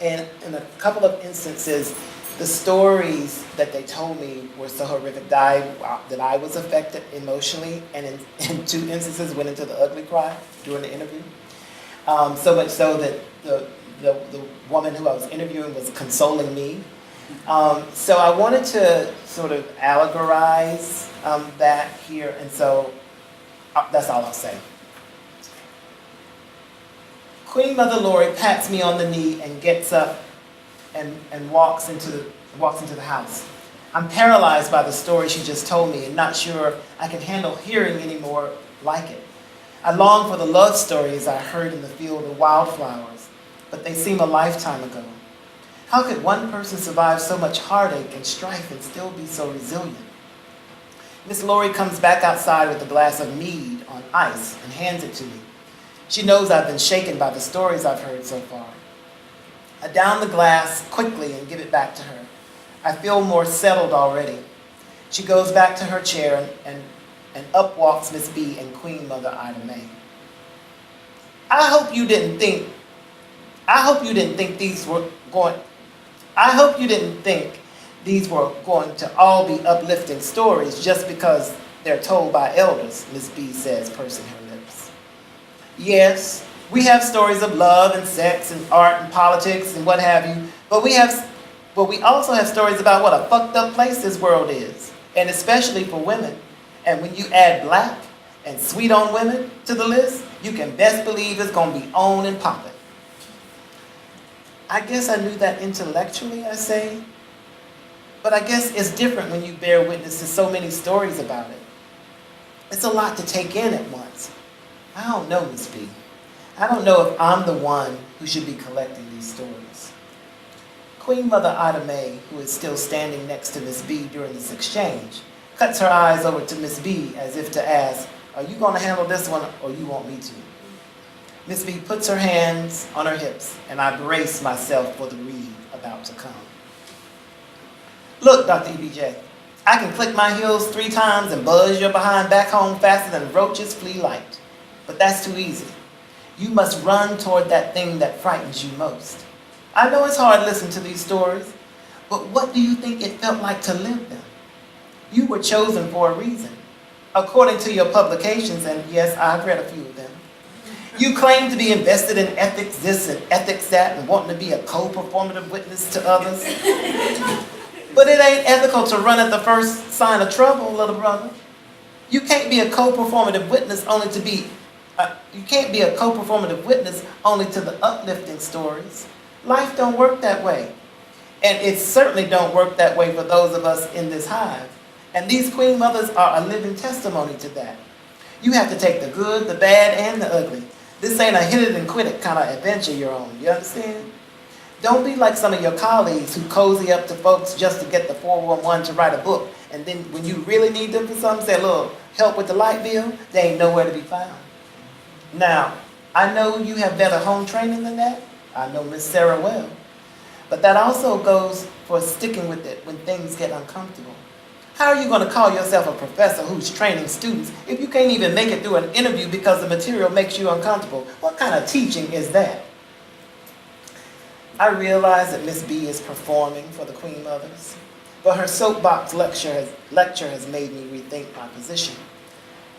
And in a couple of instances, the stories that they told me were so horrific that I was affected emotionally, and in 2 instances went into the ugly cry during the interview. So much so that the woman who I was interviewing was consoling me. So I wanted to sort of allegorize that here, and so that's all I'll say. Queen Mother Lori pats me on the knee and gets up and walks into the house. I'm paralyzed by the story she just told me and not sure I can handle hearing any more like it. I long for the love stories I heard in the field of wildflowers, but they seem a lifetime ago. How could one person survive so much heartache and strife and still be so resilient? Miss Laurie comes back outside with a glass of mead on ice and hands it to me. She knows I've been shaken by the stories I've heard so far. I down the glass quickly and give it back to her. I feel more settled already. She goes back to her chair and up walks Miss B and Queen Mother Ida May. I hope you didn't think these were going to all be uplifting stories just because they're told by elders, Miss B says, pursing her lips. Yes, we have stories of love and sex and art and politics and what have you, but we also have stories about what a fucked up place this world is, and especially for women. And when you add black and sweet on women to the list, you can best believe it's gonna be on and popping. I guess I knew that intellectually, I say, but I guess it's different when you bear witness to so many stories about it. It's a lot to take in at once. I don't know, Miss B. I don't know if I'm the one who should be collecting these stories. Queen Mother Ida May, who is still standing next to Miss B during this exchange, cuts her eyes over to Miss B as if to ask, are you going to handle this one or you want me to? Miss B puts her hands on her hips and I brace myself for the read about to come. Look, Dr. EBJ, I can click my heels 3 times and buzz your behind back home faster than roaches flee light. But that's too easy. You must run toward that thing that frightens you most. I know it's hard to listen to these stories, but what do you think it felt like to live them? You were chosen for a reason. According to your publications, and yes, I've read a few of them, you claim to be invested in ethics this and ethics that and wanting to be a co-performative witness to others. But it ain't ethical to run at the first sign of trouble, little brother. You can't be a co-performative witness only to the uplifting stories. Life don't work that way. And it certainly don't work that way for those of us in this hive. And these queen mothers are a living testimony to that. You have to take the good, the bad, and the ugly. This ain't a hit it and quit it kind of adventure you're on, you understand? Don't be like some of your colleagues who cozy up to folks just to get the 411 to write a book. And then when you really need them for something, say a little help with the light bill, they ain't nowhere to be found. Now, I know you have better home training than that. I know Miss Sarah well. But that also goes for sticking with it when things get uncomfortable. How are you going to call yourself a professor who's training students if you can't even make it through an interview because the material makes you uncomfortable? What kind of teaching is that? I realize that Miss B is performing for the Queen Mothers, but her soapbox lecture has made me rethink my position.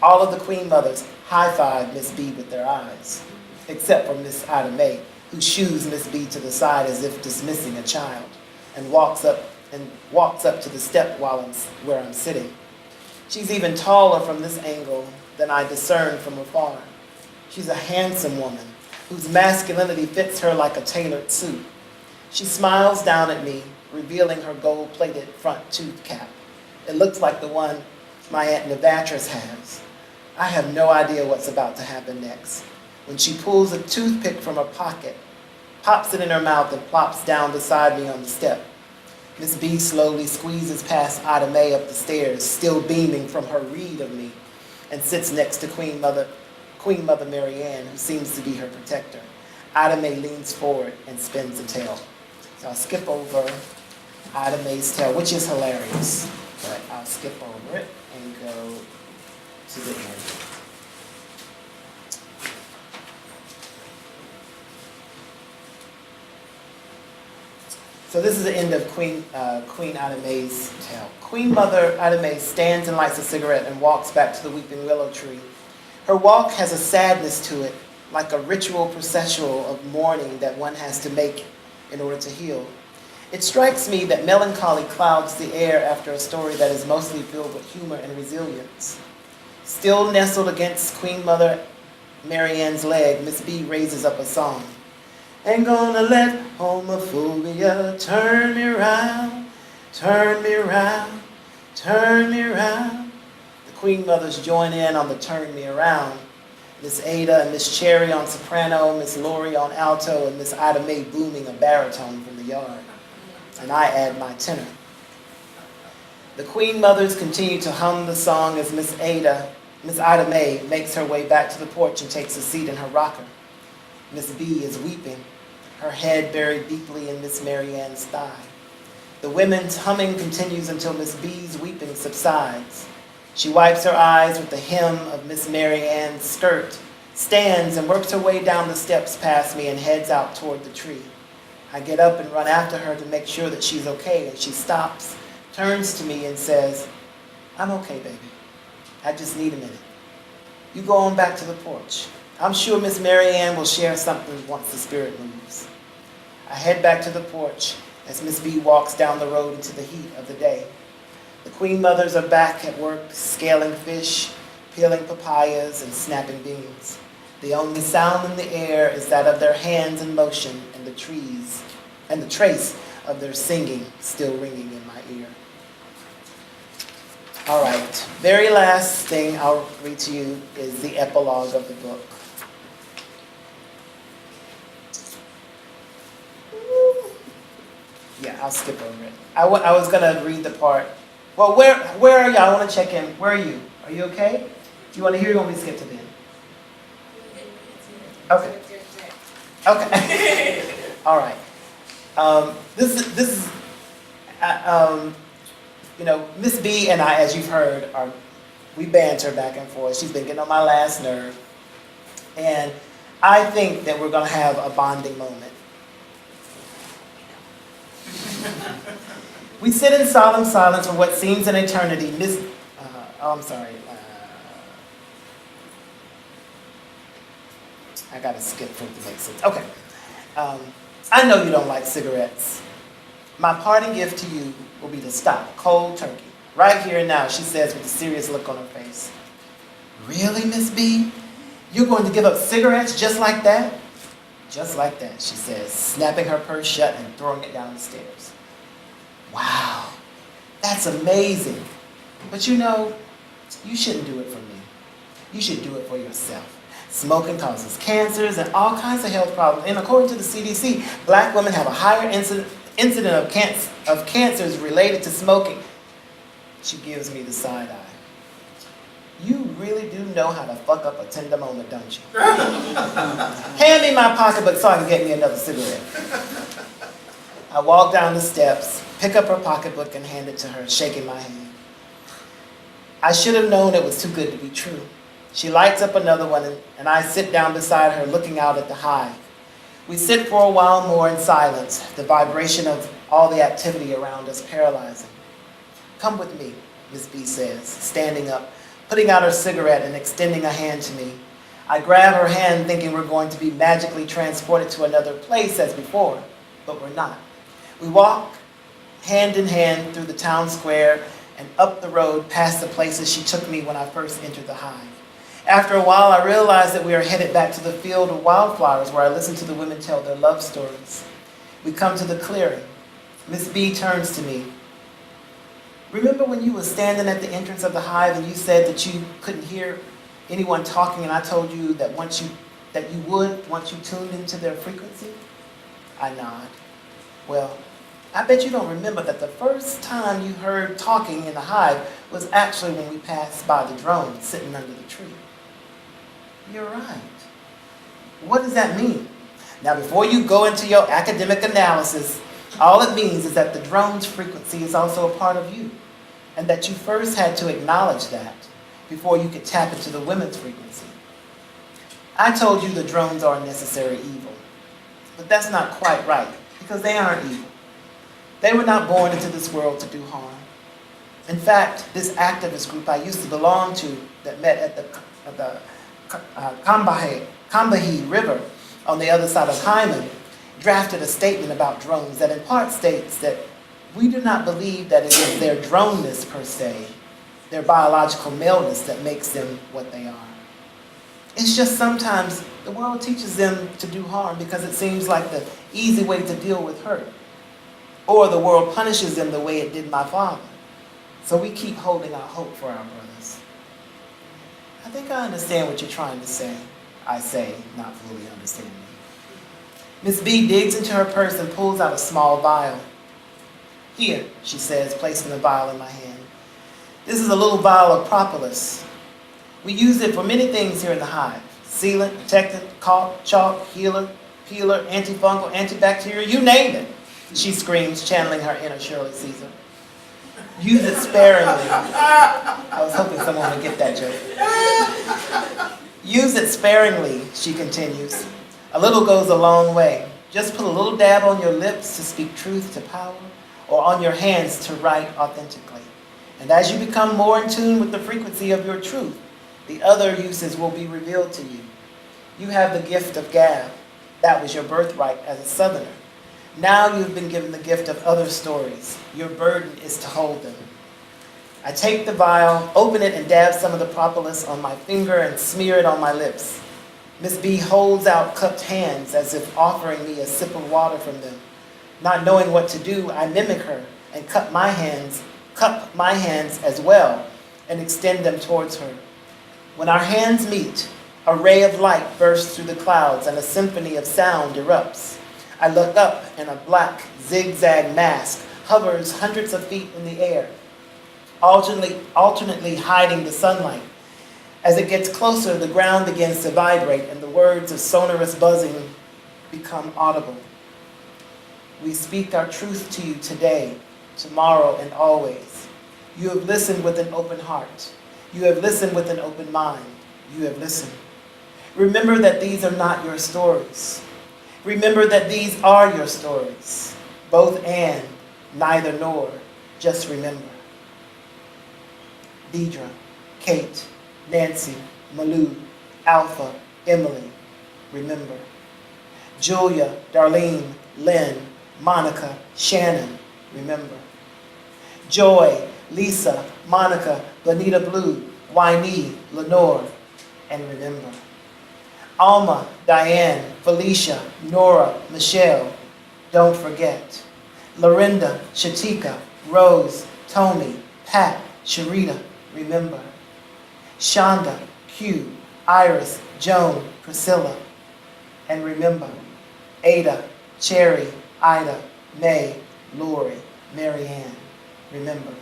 All of the Queen Mothers high-five Miss B with their eyes, except for Miss Ida May, who shoos Miss B to the side as if dismissing a child, and walks up to the step where I'm sitting. She's even taller from this angle than I discern from afar. She's a handsome woman whose masculinity fits her like a tailored suit. She smiles down at me, revealing her gold-plated front tooth cap. It looks like the one my Aunt Nivatris has. I have no idea what's about to happen next. When she pulls a toothpick from her pocket, pops it in her mouth and plops down beside me on the step. Miss B slowly squeezes past Ida May up the stairs, still beaming from her read of me, and sits next to Queen Mother Mary Ann, who seems to be her protector. Ida May leans forward and spins a tale. So I'll skip over Ida May's tale, which is hilarious, but I'll skip over it and go to the end. So this is the end of Queen Ida May's tale. Queen Mother Ida May stands and lights a cigarette and walks back to the weeping willow tree. Her walk has a sadness to it, like a ritual processional of mourning that one has to make in order to heal. It strikes me that melancholy clouds the air after a story that is mostly filled with humor and resilience. Still nestled against Queen Mother Mary Ann's leg, Miss B raises up a song. Ain't gonna let homophobia turn me round. Turn me around, turn me around. The Queen Mothers join in on the turn me around. Miss Ada and Miss Cherry on soprano, Miss Lori on alto, and Miss Ida Mae booming a baritone from the yard. And I add my tenor. The Queen Mothers continue to hum the song as Miss Ida Mae makes her way back to the porch and takes a seat in her rocker. Miss B is weeping, her head buried deeply in Miss Mary Ann's thigh. The women's humming continues until Miss B's weeping subsides. She wipes her eyes with the hem of Miss Mary Ann's skirt, stands and works her way down the steps past me and heads out toward the tree. I get up and run after her to make sure that she's okay, and she stops, turns to me and says, "I'm okay, baby. I just need a minute. You go on back to the porch. I'm sure Miss Mary Ann will share something once the spirit moves." I head back to the porch as Miss B walks down the road into the heat of the day. The Queen Mothers are back at work scaling fish, peeling papayas, and snapping beans. The only sound in the air is that of their hands in motion and the trees, and the trace of their singing still ringing in my ear. All right, very last thing I'll read to you is the epilogue of the book. Yeah, I'll skip over it. I was going to read the part. Well, where are you? I want to check in. Where are you? Are you okay? Do you want to hear or you want me to skip to the end? Okay. Okay. All right. This is Miss B and I, as you've heard, we banter back and forth. She's been getting on my last nerve. And I think that we're going to have a bonding moment. We sit in solemn silence for what seems an eternity. I got to skip for it to make sense. Okay. I know you don't like cigarettes. My parting gift to you will be to stop cold turkey. Right here and now, she says with a serious look on her face. Really, Miss B? You're going to give up cigarettes just like that? Just like that, she says, snapping her purse shut and throwing it down the stairs. Wow, that's amazing. But you shouldn't do it for me. You should do it for yourself. Smoking causes cancers and all kinds of health problems. And according to the CDC, black women have a higher incident of cancers related to smoking. She gives me the side eye. You really do know how to fuck up a tender moment, don't you? Hand me my pocketbook so I can get me another cigarette. I walk down the steps, pick up her pocketbook and hand it to her, shaking my hand. I should have known it was too good to be true. She lights up another one and I sit down beside her looking out at the hive. We sit for a while more in silence, the vibration of all the activity around us paralyzing. Come with me, Miss B says, standing up, putting out her cigarette and extending a hand to me. I grab her hand thinking we're going to be magically transported to another place as before, but we're not. We walk hand in hand through the town square and up the road past the places she took me when I first entered the hive. After a while, I realized that we are headed back to the field of wildflowers where I listen to the women tell their love stories. We come to the clearing. Miss B turns to me. Remember when you were standing at the entrance of the hive and you said that you couldn't hear anyone talking and I told you that once you tuned into their frequency? I nod. Well, I bet you don't remember that the first time you heard talking in the hive was actually when we passed by the drone sitting under the tree. You're right. What does that mean? Now, before you go into your academic analysis, all it means is that the drone's frequency is also a part of you, and that you first had to acknowledge that before you could tap into the women's frequency. I told you the drones are a necessary evil, but that's not quite right, because they aren't evil. They were not born into this world to do harm. In fact, this activist group I used to belong to that met at the Combahee River on the other side of Hyman drafted a statement about drones that in part states that we do not believe that it is their droneness per se, their biological maleness that makes them what they are. It's just sometimes the world teaches them to do harm because it seems like the easy way to deal with hurt. or the world punishes them the way it did my father. So we keep holding out hope for our brothers. I think I understand what you're trying to say. I say, not fully understanding. Miss B digs into her purse and pulls out a small vial. Here, she says, placing the vial in my hand. This is a little vial of propolis. We use it for many things here in the hive. Sealant, protectant, caulk, chalk, healer, peeler, antifungal, antibacterial, you name it, she screams, channeling her inner Shirley Caesar. Use it sparingly. I was hoping someone would get that joke. Use it sparingly, she continues. A little goes a long way. Just put a little dab on your lips to speak truth to power, or on your hands to write authentically. And as you become more in tune with the frequency of your truth, the other uses will be revealed to you. You have the gift of gab. That was your birthright as a Southerner. Now you've been given the gift of other stories. Your burden is to hold them. I take the vial, open it, and dab some of the propolis on my finger and smear it on my lips. Miss B holds out cupped hands as if offering me a sip of water from them. Not knowing what to do, I mimic her and cup my hands as well and extend them towards her. When our hands meet, a ray of light bursts through the clouds and a symphony of sound erupts. I look up and a black zigzag mask hovers hundreds of feet in the air, alternately hiding the sunlight. As it gets closer, the ground begins to vibrate and the words of sonorous buzzing become audible. We speak our truth to you today, tomorrow, and always. You have listened with an open heart. You have listened with an open mind. You have listened. Remember that these are not your stories. Remember that these are your stories. Both and, neither nor, just remember. Deidre, Kate, Nancy, Malou, Alpha, Emily, remember. Julia, Darlene, Lynn, Monica, Shannon, remember. Joy, Lisa, Monica, Bonita Blue, Winnie, Lenore, and remember. Alma, Diane, Felicia, Nora, Michelle, don't forget. Lorinda, Shatika, Rose, Tommy, Pat, Sharita, remember. Shonda, Q, Iris, Joan, Priscilla, and remember. Ada, Cherry, Ida, May, Lori, Marianne, remember.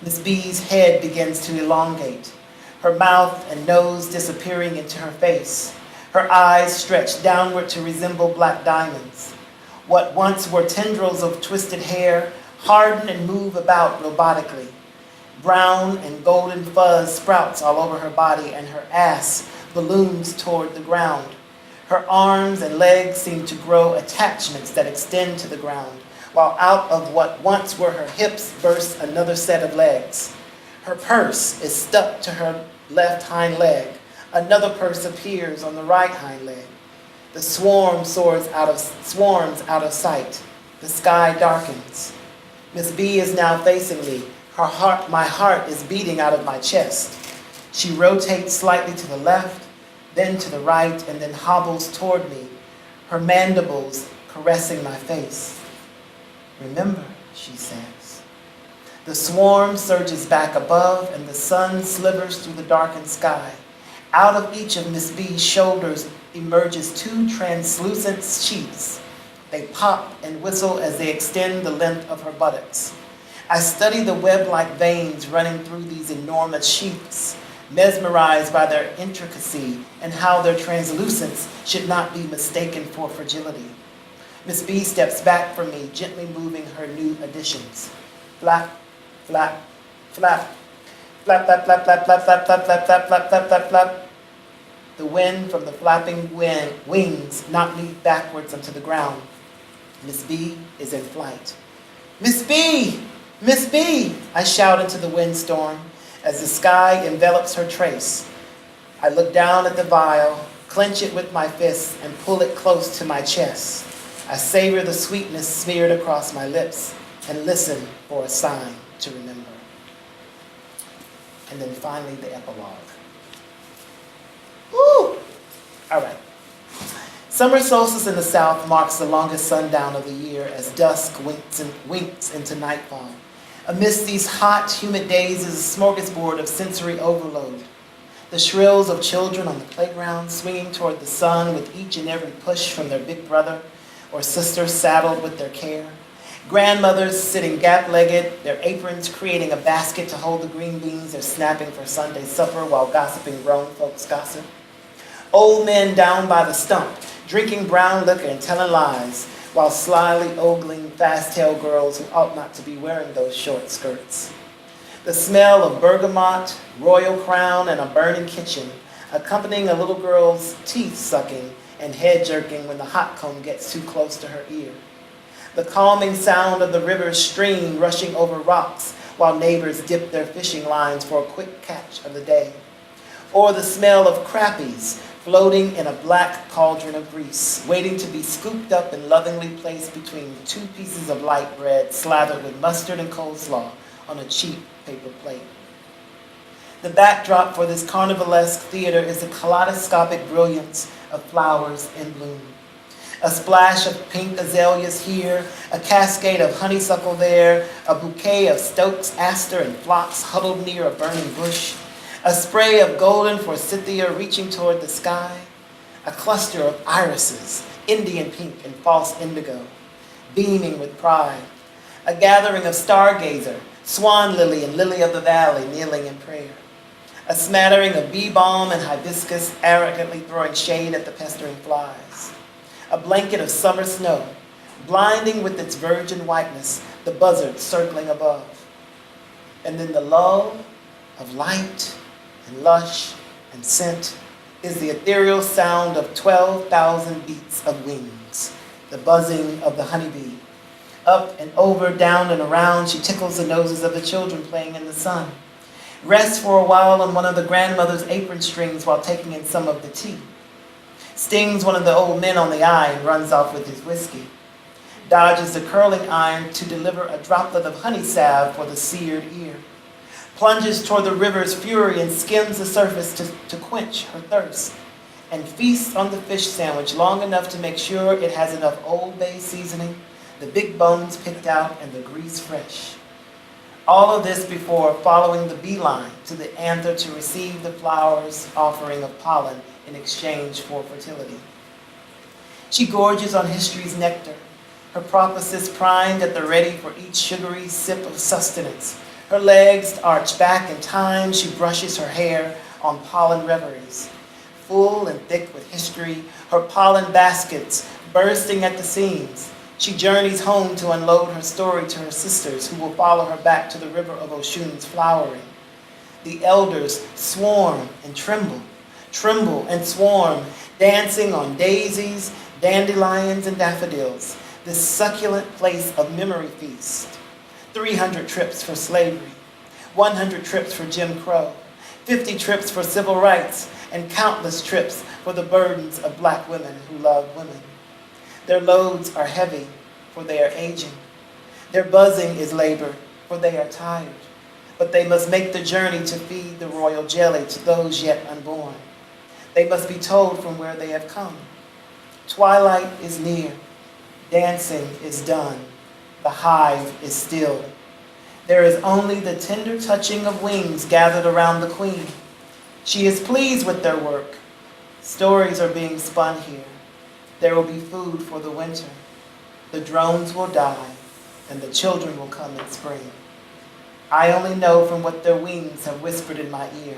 Miss B's head begins to elongate, her mouth and nose disappearing into her face, her eyes stretched downward to resemble black diamonds. What once were tendrils of twisted hair harden and move about robotically. Brown and golden fuzz sprouts all over her body and her ass balloons toward the ground. Her arms and legs seem to grow attachments that extend to the ground, while out of what once were her hips bursts another set of legs. Her purse is stuck to her left hind leg. Another purse appears on the right hind leg. The swarms out of sight. The sky darkens. Miss B is now facing me. My heart is beating out of my chest. She rotates slightly to the left, then to the right, and then hobbles toward me, her mandibles caressing my face. Remember, she says. The swarm surges back above, and the sun slivers through the darkened sky. Out of each of Miss B's shoulders emerges two translucent sheaths. They pop and whistle as they extend the length of her buttocks. I study the web-like veins running through these enormous sheaths, mesmerized by their intricacy and how their translucence should not be mistaken for fragility. Miss B steps back from me, gently moving her new additions. Flap, flap, flap. Flap, flap, flap, flap, flap, flap, flap, flap, flap, flap, flap, flap, flap. The wind from the flapping wings knocked me backwards onto the ground. Miss B is in flight. Miss B! Miss B! I shout into the windstorm as the sky envelops her trace. I look down at the vial, clench it with my fists, and pull it close to my chest. I savor the sweetness smeared across my lips and listen for a sign to remember. And then finally, the epilogue. Woo! All right. Summer solstice in the south marks the longest sundown of the year as dusk winks into nightfall. Amidst these hot, humid days is a smorgasbord of sensory overload. The shrills of children on the playground swinging toward the sun with each and every push from their big brother or sister saddled with their care. Grandmothers sitting gap-legged, their aprons creating a basket to hold the green beans they're snapping for Sunday supper while gossiping grown folks gossip. Old men down by the stump, drinking brown liquor and telling lies, while slyly ogling fast-tailed girls who ought not to be wearing those short skirts. The smell of bergamot, royal crown, and a burning kitchen, accompanying a little girl's teeth sucking and head jerking when the hot comb gets too close to her ear. The calming sound of the river's stream rushing over rocks while neighbors dip their fishing lines for a quick catch of the day. Or the smell of crappies floating in a black cauldron of grease, waiting to be scooped up and lovingly placed between 2 pieces of light bread slathered with mustard and coleslaw on a cheap paper plate. The backdrop for this carnivalesque theater is the kaleidoscopic brilliance of flowers in bloom. A splash of pink azaleas here, a cascade of honeysuckle there, a bouquet of Stokes aster and phlox huddled near a burning bush, a spray of golden forsythia reaching toward the sky, a cluster of irises, Indian pink and false indigo, beaming with pride, a gathering of stargazer, swan lily and lily of the valley kneeling in prayer, a smattering of bee balm and hibiscus arrogantly throwing shade at the pestering flies, a blanket of summer snow, blinding with its virgin whiteness the buzzards circling above, and then the lull of light and lush and scent is the ethereal sound of 12,000 beats of wings, the buzzing of the honeybee. Up and over, down and around, she tickles the noses of the children playing in the sun. Rests for a while on one of the grandmother's apron strings while taking in some of the tea. Stings one of the old men on the eye and runs off with his whiskey. Dodges the curling iron to deliver a droplet of honey salve for the seared ear. Plunges toward the river's fury and skims the surface to quench her thirst. And feasts on the fish sandwich long enough to make sure it has enough Old Bay seasoning, the big bones picked out, and the grease fresh. All of this before following the beeline to the anther to receive the flower's offering of pollen in exchange for fertility. She gorges on history's nectar, her prophecies primed at the ready for each sugary sip of sustenance. Her legs arch back in time, she brushes her hair on pollen reveries. Full and thick with history, her pollen baskets bursting at the seams, she journeys home to unload her story to her sisters, who will follow her back to the river of Oshun's flowering. The elders swarm and tremble and swarm, dancing on daisies, dandelions, and daffodils, this succulent place of memory feast. 300 trips for slavery, 100 trips for Jim Crow, 50 trips for civil rights, and countless trips for the burdens of Black women who love women. Their loads are heavy, for they are aging. Their buzzing is labor, for they are tired. But they must make the journey to feed the royal jelly to those yet unborn. They must be told from where they have come. Twilight is near. Dancing is done. The hive is still. There is only the tender touching of wings gathered around the queen. She is pleased with their work. Stories are being spun here. There will be food for the winter. The drones will die, and the children will come in spring. I only know from what their wings have whispered in my ear.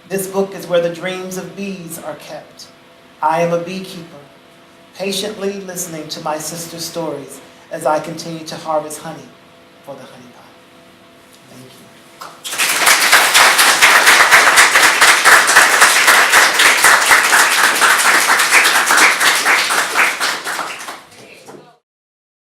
This book is where the dreams of bees are kept. I am a beekeeper, patiently listening to my sister's stories as I continue to harvest honey for the honeypot.